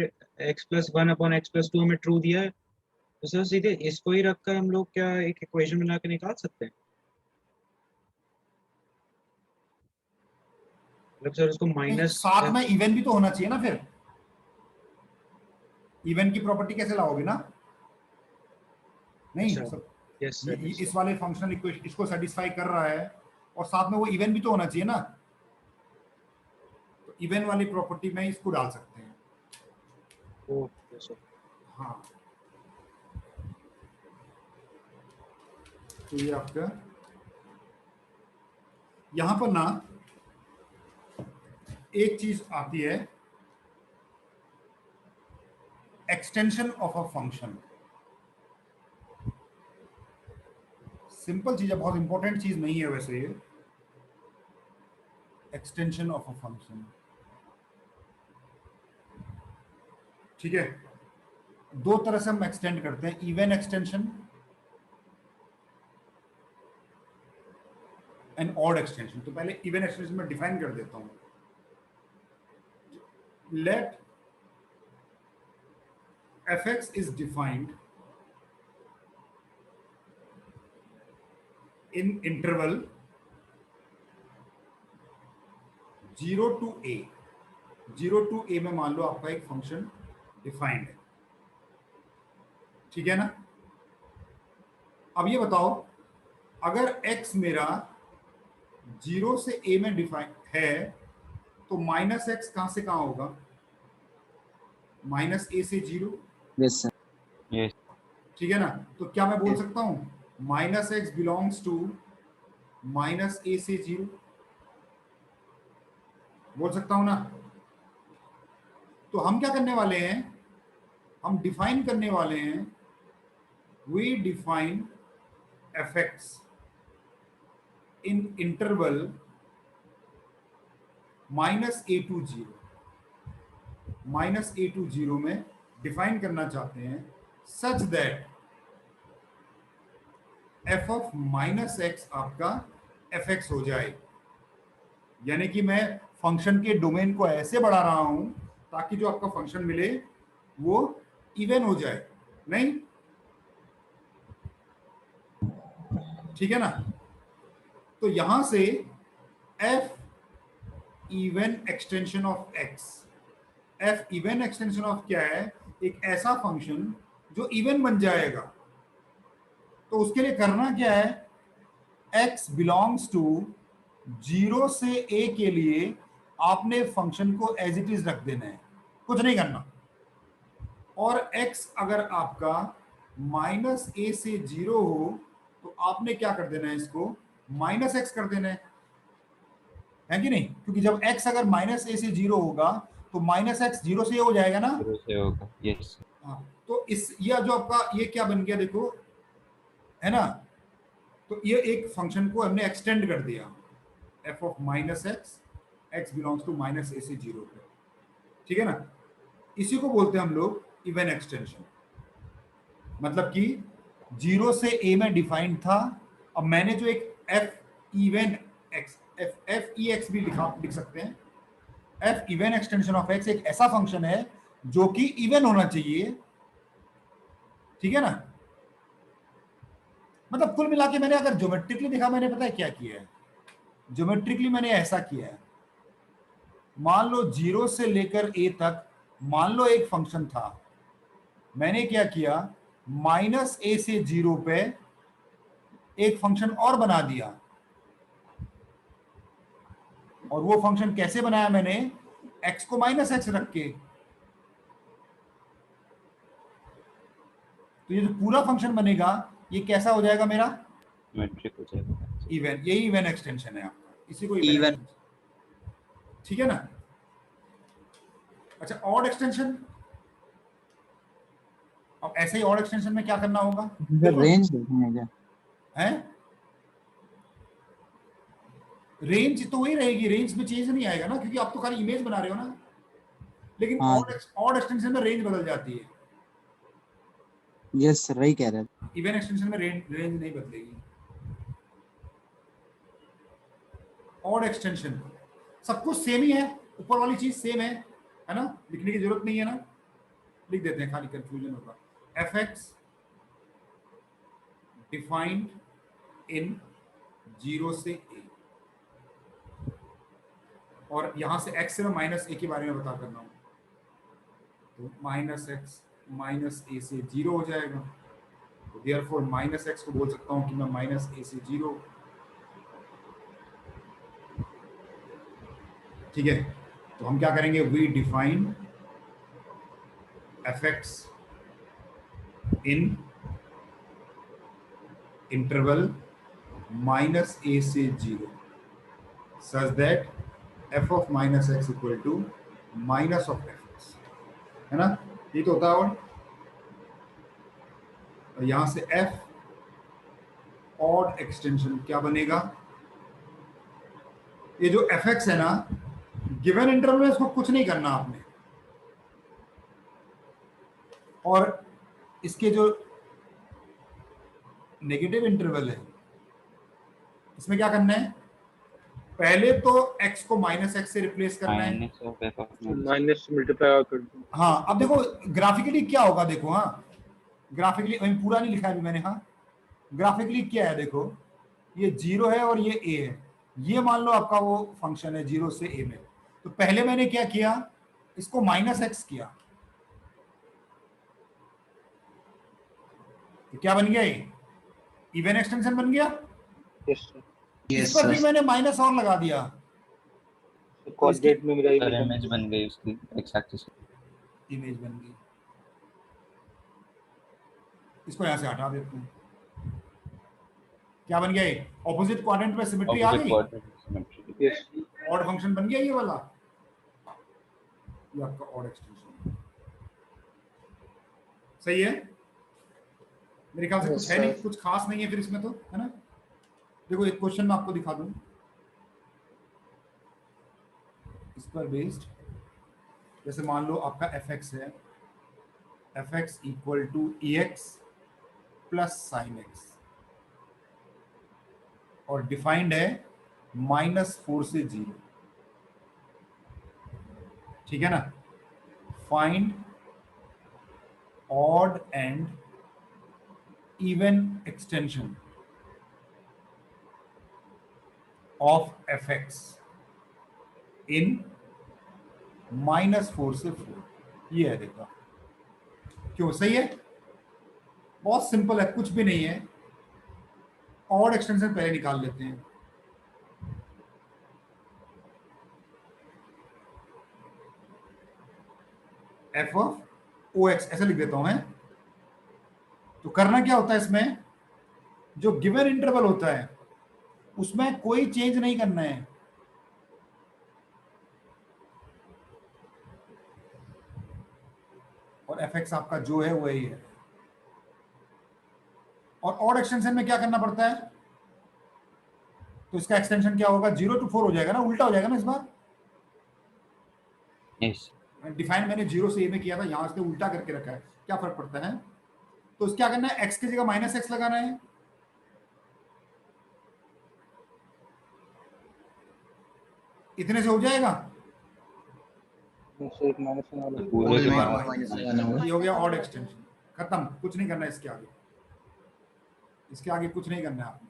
x plus one upon x plus two हमें ट्रू दिया है, तो सर सीधे इसको ही रखकर हम लोग क्या एक इक्वेशन बना के निकाल सकते हैं? मतलब सर उसको नहीं, माइनस साथ में इवन भी तो होना चाहिए ना, फिर इवन की प्रॉपर्टी कैसे लाओगे ना? नहीं अच्छा, यस ये, सर इस वाले फंक्शनल इक्वेशन इसको सेटिस्फाई कर रहा है, और साथ में वो इवन भी तो होना चाहिए ना, तो इवन वाली प्रॉपर्टी में इसको डाल सकते हैं। Okay sir. हाँ, तो ये आपका यहां पर ना एक चीज आती है, extension of a function. Simple चीज है, बहुत इंपॉर्टेंट चीज नहीं है वैसे ये, एक्सटेंशन ऑफ अ फंक्शन। ठीक है, दो तरह से हम एक्सटेंड करते हैं, even extension and odd extension. तो पहले इवन एक्सटेंशन में डिफाइन कर देता हूं। Let fx is defined in interval 0 to a। 0 to a में मान लो आपका एक फंक्शन डिफाइंड है, ठीक है ना? अब ये बताओ, अगर x मेरा 0 से a में डिफाइंड है, तो माइनस एक्स कहां से कहां होगा? माइनस a से 0। Yes sir. Yes. ठीक है ना? तो क्या मैं बोल सकता हूं minus X belongs to minus A से 0? बोल सकता हूं ना? तो हम क्या करने वाले हैं, हम डिफाइन करने वाले हैं, we define F x in interval minus a to 0। Minus a to 0 में डिफाइन करना चाहते हैं such that F of minus x आपका एफ एक्स हो जाए। यानी कि मैं फंक्शन के डोमेन को ऐसे बढ़ा रहा हूं ताकि जो आपका फंक्शन मिले वो इवन हो जाए। नहीं, ठीक है ना? तो यहां से F even extension of x, F even extension of क्या है? एक ऐसा फंक्शन जो इवन बन जाएगा। तो उसके लिए करना क्या है, x बिलोंग्स टू 0 से a के लिए आपने फंक्शन को एज इट इज रख देना है, कुछ नहीं करना। और x अगर आपका माइनस a से 0 हो तो आपने क्या कर देना है, इसको माइनस x कर देना है कि नहीं? क्योंकि जब x अगर माइनस a से 0 होगा तो माइनस एक्स जीरो से हो जाएगा ना। 0 से होगा, यस। हाँ, तो इस ये जो आपका ये क्या बन गया देखो, है ना। तो ये एक फंक्शन को हमने एक्सटेंड कर दिया, F of minus X, X belongs to minus A से जीरो पे, ठीक है ना। इसी को बोलते हैं हम लोग इवन एक्सटेंशन। मतलब कि जीरो से ए में डिफाइंड था, अब मैंने जो एक F even x, F E x भी लिख सकते हैं। F even extension of x एक ऐसा फंक्शन है जो कि इवन होना चाहिए, ठीक है ना। मतलब कुल मिला के मैंने अगर ज्योमेट्रिकली देखा, मैंने पता है क्या किया है, ज्योमेट्रिकली मैंने ऐसा किया है। मान लो जीरो से लेकर ए तक मान लो एक फंक्शन था, मैंने क्या किया, माइनस ए से जीरो पे एक फंक्शन और बना दिया। और वो फंक्शन कैसे बनाया मैंने, एक्स को माइनस एक्स रख के। तो ये जो पूरा फंक्शन बनेगा ये कैसा हो जाएगा मेरा, ज्योमेट्रिक हो जाएगा। इवन, यही इवन एक्सटेंशन है आपका, इसी को Even. इवन, ठीक है ना। अच्छा, ऑड एक्सटेंशन, अब ऐसे ही ऑड एक्सटेंशन में क्या करना होगा, रेंज देखेंगे क्या? है रेंज तो वही रहेगी, रेंज में चेंज नहीं आएगा ना, क्योंकि आप तो खाली इमेज बना रहे हो ना। लेकिन हाँ। ऑड एक्सटेंशन में रेंज बदल जाती है, यस सर, वही कह रहे हैं। इवन एक्सटेंशन में रेंज नहीं बदलेगी। ऑड एक्सटेंशन सब कुछ सेम ही है, ऊपर वाली चीज सेम है ना, लिखने की जरूरत नहीं है ना, लिख देते हैं, खाली कंफ्यूजन होगा। F x defined in zero से ए, और यहां से एक्स से मैं माइनस ए के बारे में बता करना हूं, तो माइनस एक्स माइनस ए से जीरो हो जाएगा। तो देयरफॉर माइनस एक्स को बोल सकता हूं कि मैं माइनस ए से जीरो, ठीक है। तो हम क्या करेंगे, we define F x in interval minus A से zero such that F of minus x equal to minus of F X, है ना। ये तो होता है। और यहां से एफ ऑड एक्सटेंशन क्या बनेगा, ये जो एफ एक्स है ना, गिवन इंटरवल में इसको कुछ नहीं करना आपने, और इसके जो नेगेटिव इंटरवल है इसमें क्या करना है, पहले तो x को माइनस एक्स से रिप्लेस करना है, minus of F of minus multiply कर दो। हाँ। अब देखो ग्राफिकली क्या होगा, देखो, हाँ ग्राफिकली पूरा नहीं लिखा है अभी मैंने, हाँ ग्राफिकली क्या है, देखो ये जीरो है और ये a है, ये मान लो आपका वो फंक्शन है जीरो से a में। तो पहले मैंने क्या किया, इसको माइनस एक्स किया, तो क्या बन गया, ये इवन एक्सटेंशन बन गया। यस सर, इस पर भी मैंने माइनस और लगा दिया, कोऑर्डिनेट में मेरा इमेज बन गई उसकी, एक्स एक्सिस इमेज बन गई। इसको यहां से हटा देते हैं, क्या बन गया, ये ऑपोजिट क्वाड्रेंट में सिमेट्री आ गई, यस ऑड फंक्शन बन गया ये वाला, ये आपका ऑड एक्सटेंशन सही है। मेरे ख्याल से कुछ है नहीं, कुछ खास नहीं है फिर इसमें तो, है ना। देखो एक क्वेश्चन मैं आपको दिखा दूं इस पर बेस्ड, जैसे मान लो आपका एफ एक्स है, F x equal to E X plus sine X, और डिफाइंड है -4 से 0, ठीक है ना। Find odd and even extension of F x in -4 से 4, ये है, देखो क्यों सही है, बहुत सिंपल है, कुछ भी नहीं है। ऑड एक्सटेंशन पहले निकाल लेते हैं, एफ ऑफ ओ एक्स ऐसे लिख देता हूं मैं। तो करना क्या होता है इसमें, जो गिवन इंटरवल होता है उसमें कोई चेंज नहीं करना है, और fx आपका जो है वही है। और ऑड एक्सटेंशन में क्या करना पड़ता है, तो इसका एक्सटेंशन क्या होगा, 0 to 4 हो जाएगा ना, उल्टा हो जाएगा ना इस बार। यस डिफाइन मैंने 0 से a में किया था, यहां से उल्टा करके रखा है, क्या फर्क पड़ता है। तो क्या करना है, x की जगह -x लगाना है, इतने से हो जाएगा। से एक माइनस वाला पूरे के में बाद माइनस लगाना होगा। ये हो गया ऑड एक्सटेंशन, खत्म, कुछ नहीं करना है इसके आगे, इसके आगे कुछ नहीं करना है आपने।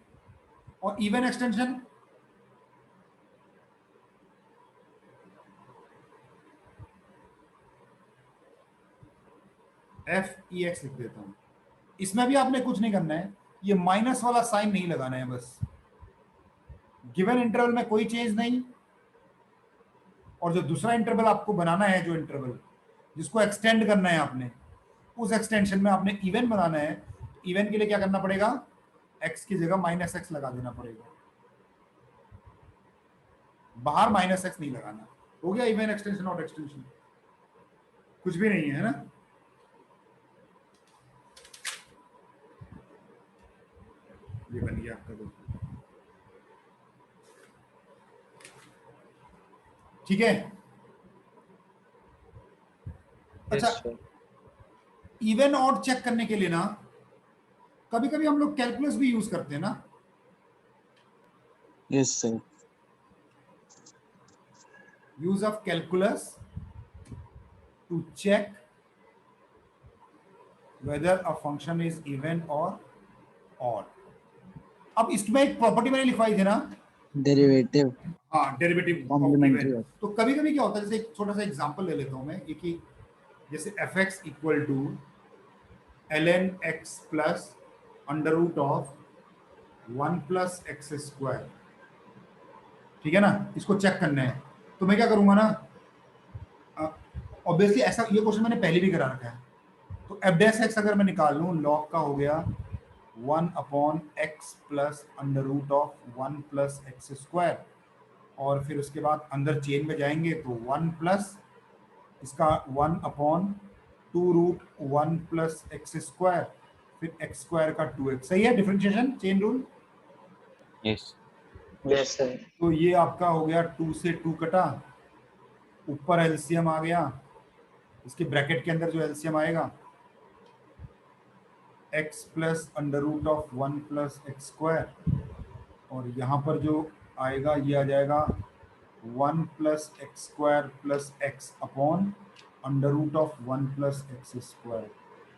और इवन एक्सटेंशन, FEX लिख देता हूं, इसमें भी आपने कुछ नहीं करना है, ये माइनस वाला साइन नहीं लगाना है बस। गिवन इंटरवल में कोई चेंज नहीं, और जो दूसरा इंटरवल आपको बनाना है, जो इंटरवल जिसको एक्सटेंड करना है आपने, उस एक्सटेंशन में आपने इवन बनाना है। इवन के लिए क्या करना पड़ेगा, x की जगह -x लगा देना पड़ेगा, बाहर -x नहीं लगाना। हो गया इवन एक्सटेंशन और एक्सटेंशन, कुछ भी नहीं है ना। ये बन गया आपका दो, ठीक है। अच्छा, इवन ऑड चेक करने के लिए ना कभी कभी हम लोग कैलकुलस भी यूज करते हैं ना। Yes sir. Use of calculus to check whether a function is even और ऑड। अब इसमें एक प्रॉपर्टी मैंने लिखवाई थी ना, डेरिवेटिव, हाँ, डेरिवेटिव ऑफ कॉम्प्लीमेंट्री। इवन। तो कभी कभी क्या होता है, जैसे एक छोटा सा एग्जांपल ले लेता हूं मैं, एक ही, जैसे fx equal to ln x plus under root of 1 plus x square, ठीक है ना। इसको चेक करना है, तो मैं क्या करूंगा ना, ऑब्वियसली ऐसा, ये क्वेश्चन मैंने पहले भी करा रखा है। तो f डैश x अगर मैं निकाल लूं, लॉग का हो गया 1 upon x plus under root of 1 plus x square, और फिर उसके बाद अंदर चेन में जाएंगे तो 1 प्लस इसका 1 upon 2 root 1 plus x square, फिर एक्स स्क्वायर का 2x। सही है, differentiation chain rule. Yes yes sir. तो ये आपका हो गया 2 से 2 कटा, ऊपर एलसीएम आ गया, इसके ब्रैकेट के अंदर जो एलसीएम आएगा x plus under root of 1 plus x square, और यहाँ पर जो आएगा ये आ जाएगा 1 plus x square plus x upon under root of 1 plus x square.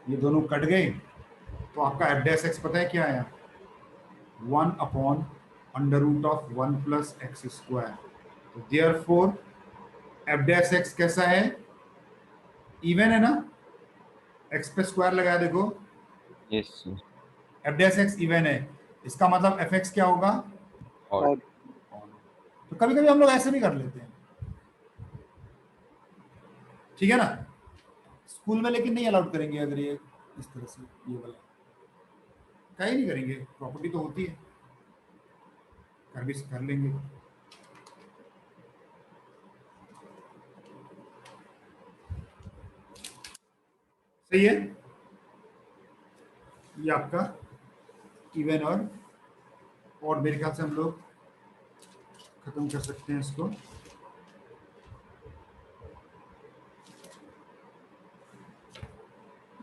ये दोनों कट गए, तो आपका एफ डैश एक्स पता है क्या आया, 1 upon under root of 1 plus x square. तो देयरफॉर एफ डैश एक्स कैसा है, इवन है ना, एक्स पे स्क्वायर लगाया देखो, yes F dash x even है, इसका मतलब एफ एक्स क्या होगा, और तो कभी कभी हम लोग ऐसे भी कर लेते हैं, ठीक है ना। स्कूल में लेकिन नहीं अलाउड करेंगे अगर ये इस तरह से, ये वाला कहीं नहीं करेंगे, प्रॉपर्टी तो होती है, कर लेंगे। सही है, ये आपका इवन और मेरे ख्याल से हम लोग खत्म कर सकते हैं इसको।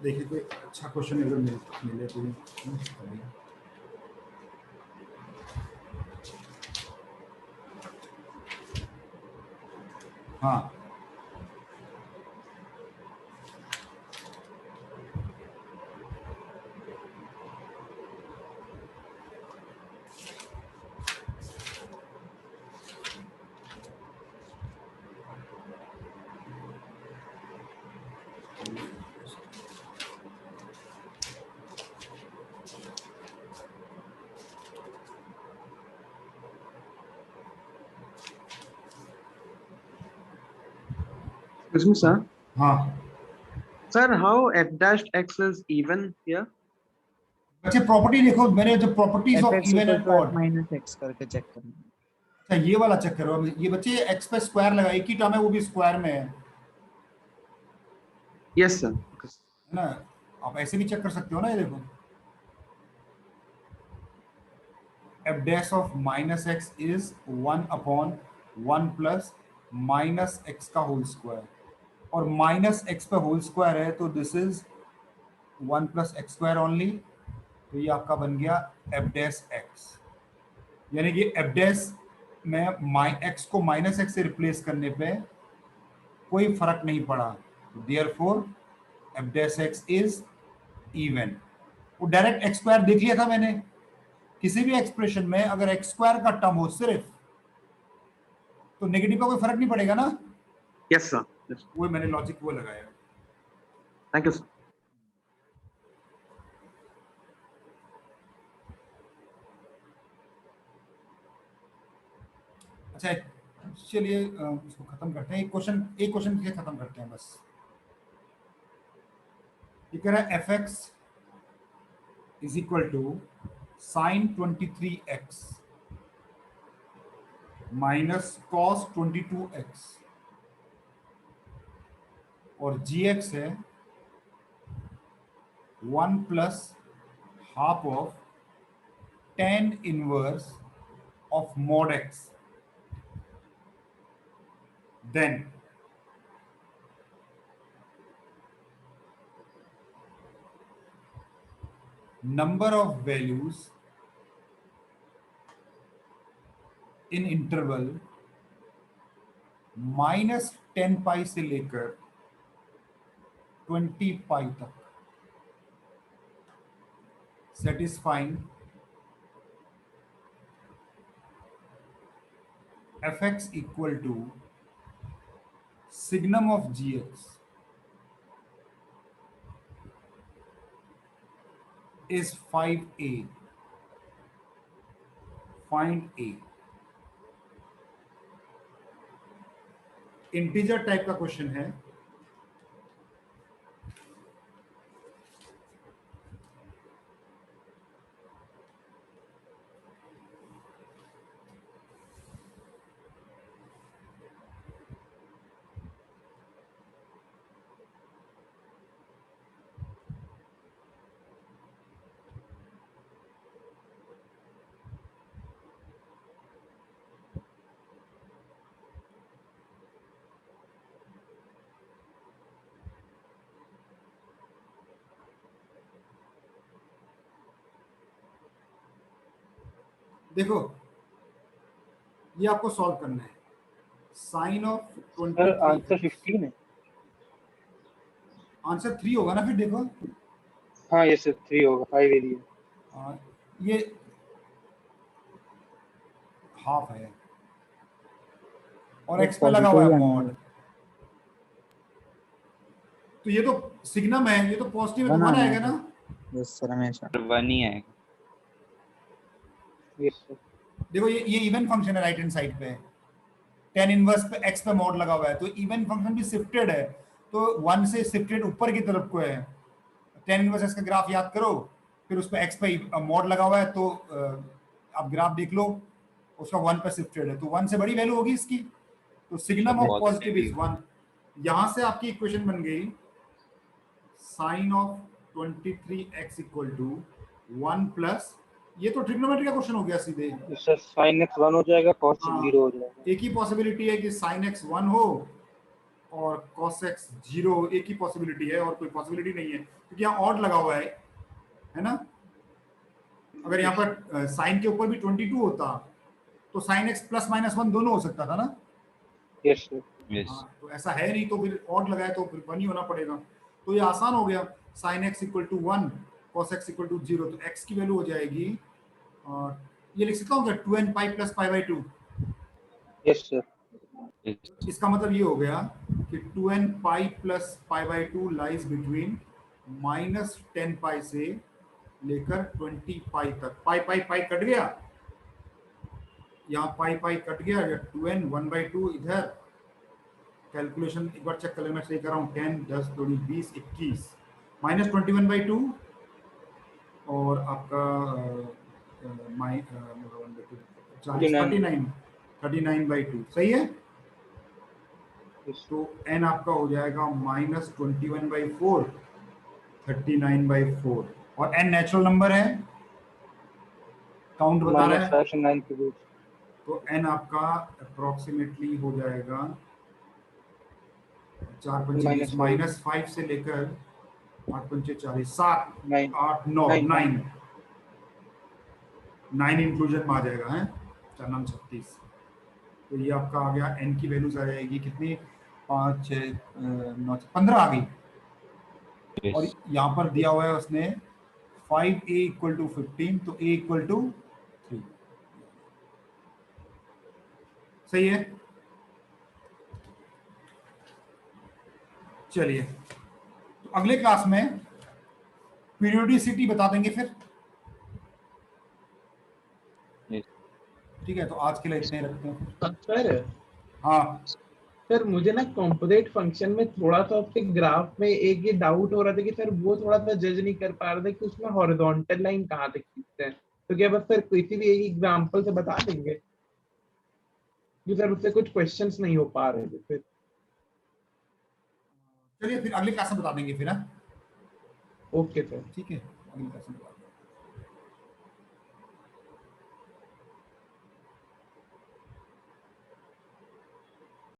देखिए कोई अच्छा क्वेश्चन अगर मिले तो हाँ, Excuse me, sir. हाँ Sir, how f dash x is even here? बच्चे प्रॉपर्टी देखो, मैंने जो properties of fx even equal and to odd, minus x करके चेक करना। अच्छा ये वाला चेक करो। ये बच्चे एक्स पे स्क्वायर लगा, एक ही टर्म है वो भी स्क्वायर में है, यस सर। है ना, आप ऐसे भी चेक कर सकते हो ना, ये देखो f dash of minus x is 1 upon 1 plus minus x का होल स्क्वायर, और माइनस एक्स पे होल स्क्वायर है तो this is 1 plus x square only, तो ये आपका बन गया f dash x, यानी कि f dash में x को माइनस एक्स से रिप्लेस करने पे कोई फर्क नहीं पड़ा, therefore f dash x is even. वो डायरेक्ट एक्स स्क्वायर देख लिया था मैंने, किसी भी एक्सप्रेशन में अगर एक्स स्क्वायर का टर्म हो सिर्फ, तो नेगेटिव का कोई फर्क नहीं पड़ेगा ना। Yes sir. वो मैंने लॉजिक वो लगाया। Thank you sir. अच्छा चलिए इसको खत्म करते हैं, एक क्वेश्चन से खत्म करते हैं बस। ये कह रहा है F x is equal to sine 23x minus cos 22x, और gx है 1 plus half of tan inverse of mod x, then number of values in interval minus 10 pi से लेकर 20 पाई तक satisfying fx equal to signum of gx is 5a, find a। Integer type का question है, देखो ये आपको solve करना है। साइन ऑफ 23, आंसर 15 है। आंसर 3 होगा ना फिर, देखो हाँ ये सर 3 होगा, 5 एरिया। ये हाफ है और एक्स पे लगा हुआ है मॉड, तो ये तो सिग्नम है, ये तो पॉजिटिव है, तो 1 आएगा ना। यस सर, हमेशा 1 ही आएगा। Yes sir. देखो ये इवन फंक्शन है, राइट हैंड साइड पे tan इनवर्स पे x पे मॉड लगा हुआ है, तो इवन फंक्शन भी शिफ्टेड है, तो 1 से शिफ्टेड ऊपर की तरफ को है। tan इनवर्स x का ग्राफ याद करो, फिर उस पे x पे मॉड लगा हुआ है, तो आप ग्राफ देख लो, उसका 1 पे शिफ्टेड है, तो 1 से बड़ी वैल्यू होगी इसकी, तो सिग्नम ऑफ पॉजिटिव इज 1। यहां से आपकी इक्वेशन बन गई sine of 23x equal to 1 plus, ये तो ट्रिग्नोमेट्री का क्वेश्चन हो गया सीधे। सर sin x 1 हो जाएगा, cos x 0 हो जाएगा। एक ही पॉसिबिलिटी है कि sin x 1 हो और cos x 0, एक ही पॉसिबिलिटी है, और कोई पॉसिबिलिटी नहीं है, क्योंकि यहाँ ऑड लगा हुआ है ना। अगर यहाँ पर sin के ऊपर भी 22 होता तो sin x प्लस माइनस 1 दोनों हो सकता था ना। Yes sir. यस। तो ऐसा है नहीं, तो फिर ऑड लगाए तो फिर 1 ही होना पड़ेगा, तो ये आसान हो गया। sin x equal to 1 cos x equal to 0, तो x की वैल्यू हो जाएगी, और ये लिख सकता हूँ क्या 2n pi plus pi by 2। Yes sir. इसका मतलब ये हो गया कि 2n pi plus pi by 2 lies between minus 10 pi से लेकर 20 पाई तक। पाई पाई पाई कट गया, यहाँ पाई पाई कट गया, 2n 1/2 इधर। कैलकुलेशन एक बार चेक कर लेना, मैं सही कर रहा हूँ। 10 10 थोड़ी 20 21 माइनस 21/2 और आपका 39/2 सही है। तो n आपका हो जाएगा -21/4 39/4 और n नेचुरल नंबर है, काउंट बता रहा है, -5 से 9 के बीच। तो n आपका अप्रोक्सीमेटली हो जाएगा 4 पंचे -5 से लेकर 8 पंचे 40 7 8 9 9 इंक्लूजन में आ जाएगा है 4 9 36। तो ये आपका आ गया, n की वैल्यूज आ जाएगी कितनी 5 6 9 15 आ गई। और यहाँ पर दिया हुआ है उसने 5a = 15, तो a = 3। सही है। चलिए, तो अगले क्लास में पीरियोडिसिटी बता देंगे फिर। ठीक है, तो आज के लिए इतने रखते हैं। सर हाँ सर, मुझे ना कॉम्पोजिट फंक्शन में थोड़ा सा उसके ग्राफ में एक ये डाउट हो रहा था कि सर वो थोड़ा सा जज नहीं कर पा रहा था कि उसमें हॉरिजॉन्टल लाइन कहाँ तक खींचते हैं। तो क्या बस सर किसी भी एक एग्जांपल से बता देंगे कि सर उससे कुछ क्वेश्चंस नहीं हो पा रहे थे फिर। चलिए फिर अगले क्लास में बता देंगे फिर। ओके सर, ठीक है, अगले क्लास में बता देंगे।